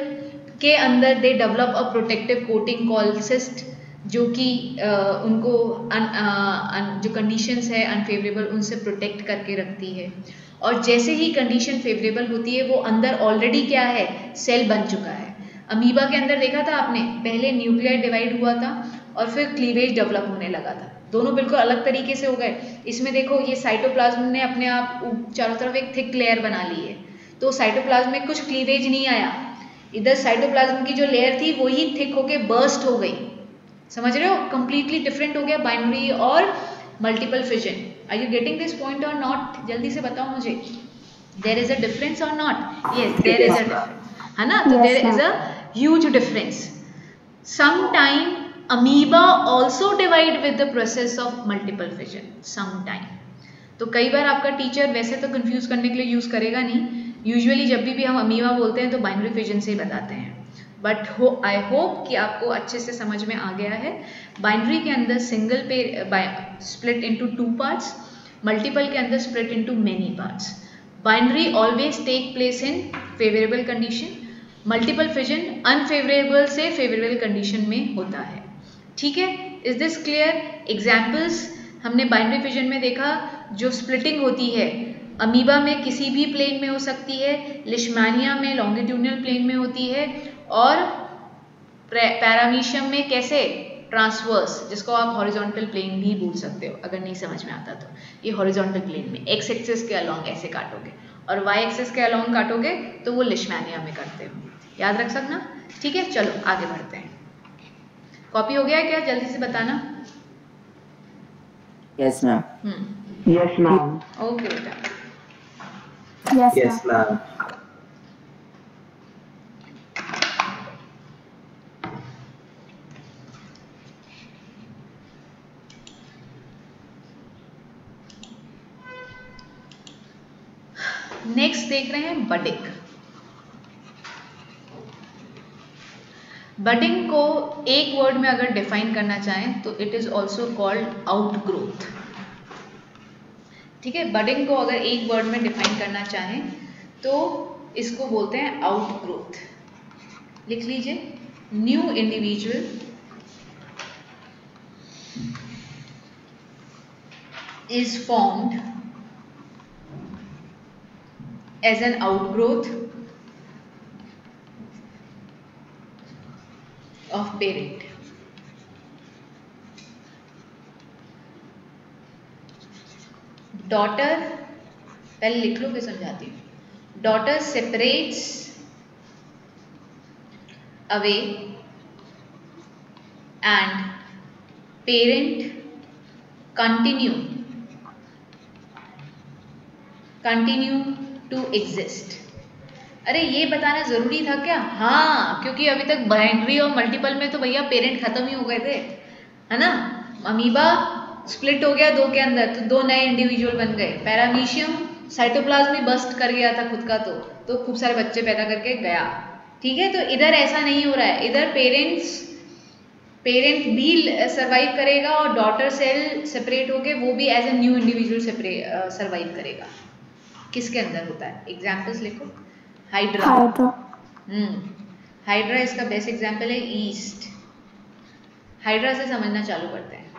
के अंदर they develop a protective coating called cyst, जो कि उनको जो कंडीशंस है अनफेवरेबल उनसे प्रोटेक्ट करके रखती है। और जैसे ही कंडीशन फेवरेबल होती है वो अंदर ऑलरेडी क्या है? सेल बन चुका है। अमीबा के अंदर देखा था आपने, पहले न्यूक्लियर डिवाइड हुआ था और फिर क्लीवेज डेवलप होने लगा था, दोनों बिल्कुल अलग तरीके से हो गए। इसमें देखो ये साइटोप्लाज्म ने अपने आप चारों तरफ एक थिक लेयर बना ली है, तो साइटोप्लाज्म में कुछ क्लीवेज नहीं आया, इधर साइटोप्लाज्म की जो लेयर थी वो ही थिक होके बर्स्ट हो गई। समझ रहे हो? कंप्लीटली डिफरेंट हो गया बाइनरी और multiple fission. Are you getting this point or not? जल्दी से बताओ मुझे, there is a difference or not? Yes, there is a difference, है ना? तो there is a huge difference. Sometime amoeba also divide with the process of multiple fission. Sometime, तो कई बार आपका टीचर वैसे तो कंफ्यूज करने के लिए यूज करेगा नहीं, यूजुअली जब भी हम अमीबा बोलते हैं तो बाइनरी फिजन से ही बताते हैं, बट आई होप कि आपको अच्छे से समझ में आ गया है। बाइनरी के अंदर सिंगल पे स्प्लिट इनटू 2 पार्ट्स, मल्टीपल के अंदर split into many parts. Binary always take place in favourable condition, multiple fission unfavourable से फेवरेबल कंडीशन में होता है। ठीक है, इज दिस क्लियर? एग्जाम्पल्स हमने बाइनरी फिजन में देखा, जो स्प्लिटिंग होती है अमीबा में किसी भी प्लेन में हो सकती है, लिशमानिया में लॉन्गिट्यूडनल प्लेन में होती है, और पैरामीशियम में कैसे? ट्रांसवर्स, जिसको आप हॉरिजॉन्टल प्लेन भी बोल सकते हो अगर नहीं समझ में आता तो। ये हॉरिजॉन्टल प्लेन में एक्स एक्सिस के अलोंग ऐसे काटोगे और वाई एक्सिस के अलोंग काटोगे तो वो लिशमानिया में करते हो, याद रख सकना। ठीक है, चलो आगे बढ़ते हैं। कॉपी हो गया है क्या? जल्दी से बताना। Yes ma'am. Yes ma'am. Okay बेटा। Yes ma'am. नेक्स्ट देख रहे हैं बडिंग। बडिंग को एक वर्ड में अगर डिफाइन करना चाहें तो it is also called outgrowth. ठीक है, बडिंग को अगर एक वर्ड में डिफाइन करना चाहें तो इसको बोलते हैं आउटग्रोथ। लिख लीजिए, new individual is formed as an outgrowth of parent. Daughter, पहले लिख लो फिर समझाती हूँ। Daughter separates away and parent continue to exist। अरे ये बताना जरूरी था क्या? हाँ, क्योंकि अभी तक बाइनरी और मल्टीपल में तो भैया पेरेंट खत्म ही हो गए थे, है ना? अमीबा स्प्लिट हो गया 2 के अंदर तो 2 नए इंडिविजुअल बन गए। पैरामीशियम साइटोप्लाज्म में बस्ट कर गया था खुद का, तो खूब सारे बच्चे पैदा करके गया। ठीक है, तो इधर ऐसा नहीं हो रहा है, इधर पेरेंट भी सर्वाइव करेगा और डॉटर सेल सेपरेट होके वो भी as a new individual survive करेगा। किसके अंदर होता है? एग्जाम्पल्स लिखो। हाइड्रा। हाइड्रा। हाइड्रा इसका बेस्ट एग्जाम्पल है ईस्ट। हाइड्रा से समझना चालू करते हैं।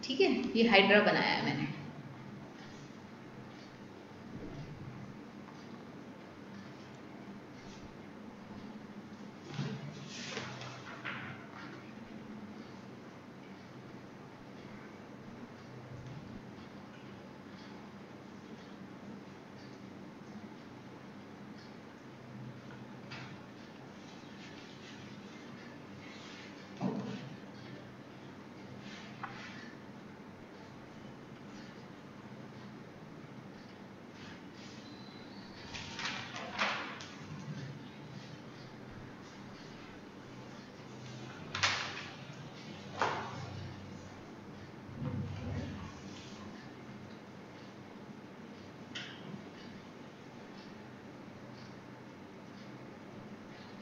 ठीक है, ये हाइड्रा बनाया है मैंने।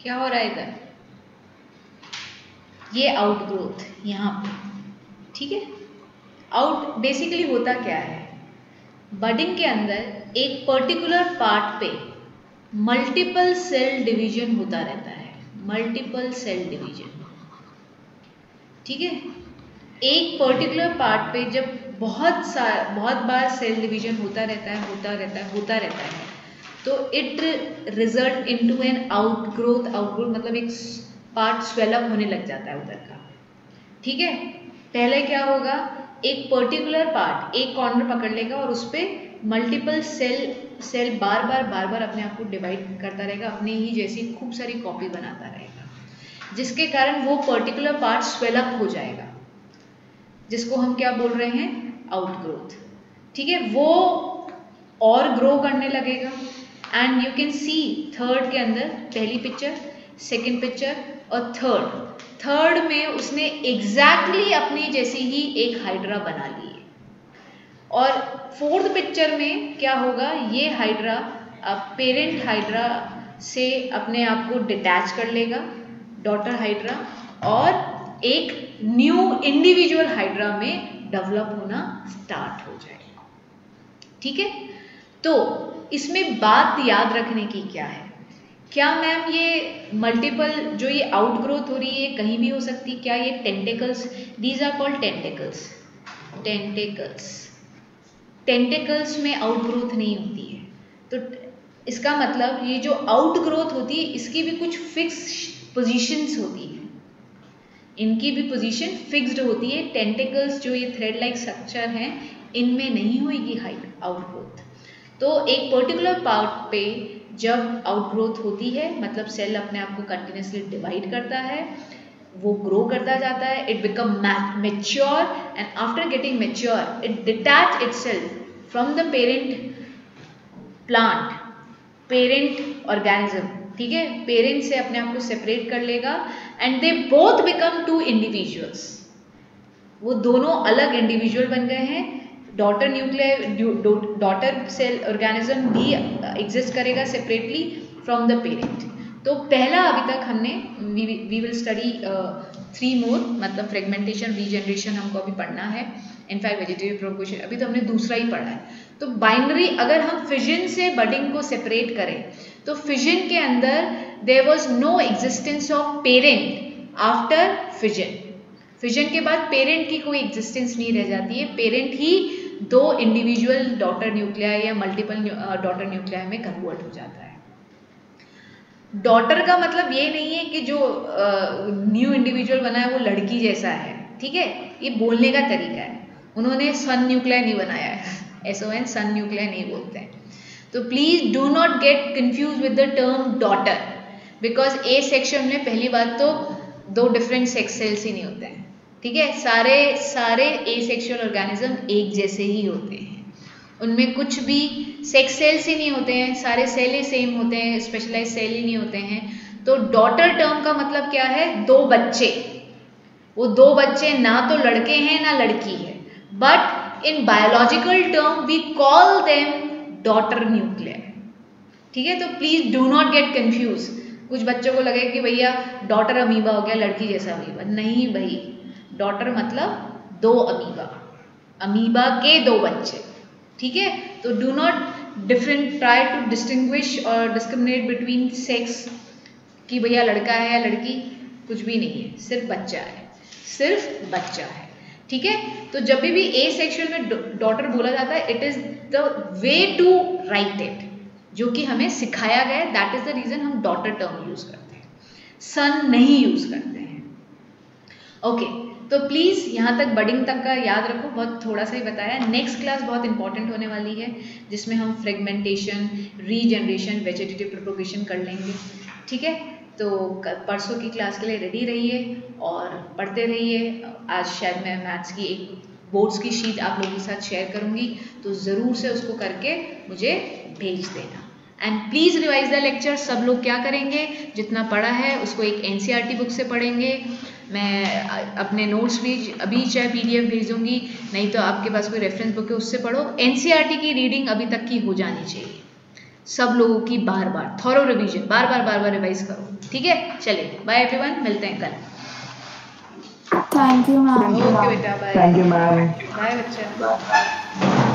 क्या हो रहा है इधर? ये आउटग्रोथ यहाँ पे, ठीक है। आउट बेसिकली होता क्या है? बडिंग के अंदर एक पर्टिकुलर पार्ट पे मल्टीपल सेल डिवीजन होता रहता है, मल्टीपल सेल डिवीजन, ठीक है। एक पर्टिकुलर पार्ट पे जब बहुत बार सेल डिवीजन होता रहता है तो it result into an outgrowth. Outgrowth मतलब एक पार्ट स्वेलअप होने लग जाता है उधर का, ठीक है। पहले क्या होगा, एक पर्टिकुलर पार्ट एक कॉर्नर पकड़ लेगा और उस पर मल्टीपल सेल बार बार अपने आप को डिवाइड करता रहेगा, अपने ही जैसी खूब सारी कॉपी बनाता रहेगा, जिसके कारण वो पर्टिकुलर पार्ट स्वेलअप हो जाएगा, जिसको हम क्या बोल रहे हैं? आउटग्रोथ, ठीक है। वो और ग्रो करने लगेगा and you can see third के अंदर, पहली पिक्चर, सेकंड पिक्चर और थर्ड में उसने एग्जैक्टली अपनी जैसी ही एक हाइड्रा बना ली है। और फोर्थ पिक्चर में क्या होगा, ये हाइड्रा अब पेरेंट हाइड्रा से अपने आप को डिटैच कर लेगा, डॉटर हाइड्रा, और एक न्यू इंडिविजुअल हाइड्रा में डेवलप होना स्टार्ट हो जाएगा, ठीक है। तो इसमें बात याद रखने की क्या है? क्या मैम ये मल्टीपल जो ये आउटग्रोथ हो रही है कहीं भी हो सकती? क्या ये tentacles, these are called tentacles में आउटग्रोथ नहीं होती है। तो इसका मतलब ये जो आउटग्रोथ होती है इसकी भी कुछ फिक्स पोजीशंस होती है, इनकी भी पोजीशन फिक्स्ड होती है। टेंटेकल्स जो ये थ्रेड लाइक स्ट्रक्चर हैं इनमें नहीं होगी आउटग्रोथ। तो एक पर्टिकुलर पार्ट पे जब आउटग्रोथ होती है मतलब सेल अपने आप को कंटिन्यूसली डिवाइड करता है, वो ग्रो करता जाता है, it become mature and after getting mature it detach itself from the parent plant, parent organism, ठीक है। पेरेंट से अपने आप को सेपरेट कर लेगा and they both become two individuals. वो दोनों अलग इंडिविजुअल बन गए हैं। Daughter nuclear, daughter cell organism भी एग्जिस्ट करेगा सेपरेटली फ्रॉम द पेरेंट। तो पहला अभी तक हमने वी विल स्टडी 3 मोर, मतलब फ्रेगमेंटेशन, रीजनरेशन हमको अभी पढ़ना है, इनफैक्ट वेजिटेटिव प्रोपगेशन अभी तो हमने दूसरा ही पढ़ा है। तो बाइनरी, अगर हम फिजन से बडिंग को सेपरेट करें तो फिजन के अंदर there was no existence of parent after fission. Fission के बाद पेरेंट की कोई एग्जिस्टेंस नहीं रह जाती है, पेरेंट ही 2 इंडिविजुअल डॉटर न्यूक्लियाई या मल्टीपल डॉटर न्यूक्लियाई में कन्वर्ट हो जाता है। डॉटर का मतलब ये नहीं है कि जो न्यू इंडिविजुअल बना है वो लड़की जैसा है, ठीक है, ये बोलने का तरीका है। उन्होंने सन न्यूक्लियाई नहीं बनाया है, SON सन न्यूक्लियाई नहीं बोलते हैं। तो please do not get confuse with the term daughter, because A section में पहली बात तो 2 डिफरेंट सेक्स सेल्स ही नहीं होते हैं, ठीक है। सारे ए सेक्सुअल ऑर्गेनिज्म एक जैसे ही होते हैं, उनमें कुछ भी सेक्स सेल्स ही नहीं होते हैं, सारे सेल ही सेम होते हैं, स्पेशलाइज सेल ही नहीं होते हैं। तो डॉटर टर्म का मतलब क्या है? 2 बच्चे, वो 2 बच्चे ना तो लड़के हैं ना लड़की है, but in biological term we call them daughter nuclear. ठीक है, तो please do not get confuse. कुछ बच्चों को लगे कि भैया डॉटर अमीबा हो गया, लड़की जैसा अमीबा। नहीं भाई, डॉटर मतलब 2 अमीबा, अमीबा के 2 बच्चे। ठीक है, तो do not try to distinguish or discriminate between sex कि भैया लड़का है या लड़की, कुछ भी नहीं है, सिर्फ बच्चा है, सिर्फ बच्चा है। ठीक है, तो जब भी ए सेक्शुअल में डॉटर बोला जाता है, it is the way to write it, जो कि हमें सिखाया गया है। दैट इज द रीजन हम डॉटर टर्म यूज करते हैं, सन नहीं यूज करते हैं। ओके, तो प्लीज़ यहाँ तक बडिंग तक का याद रखो, बहुत थोड़ा सा ही बताया। नेक्स्ट क्लास बहुत इंपॉर्टेंट होने वाली है, जिसमें हम फ्रेगमेंटेशन, रीजनरेशन, वेजिटेटिव प्रोपोगेशन कर लेंगे। ठीक है, तो परसों की क्लास के लिए रेडी रहिए और पढ़ते रहिए। आज शायद मैं मैथ्स की एक बोर्ड्स की शीट आप लोगों के साथ शेयर करूँगी, तो ज़रूर से उसको करके मुझे भेज देना। And please revise the lecture. सब लोग क्या करेंगे, जितना पढ़ा है उसको एक NCERT बुक से पढ़ेंगे। मैं अपने नोट्स भी अभी चाहे PDF भेज दूँगी, नहीं तो आपके पास कोई रेफरेंस बुक है उससे पढ़ो। NCERT की रीडिंग अभी तक की हो जानी चाहिए सब लोगों की, बार बार थॉरो रिवीजन, बार बार रिवाइज करो। ठीक है, चलिए बाय एवरीवन, मिलते हैं कल। Thank you ma'am. ओके बेटा, bye. Thank you ma'am. Bye बच्चा।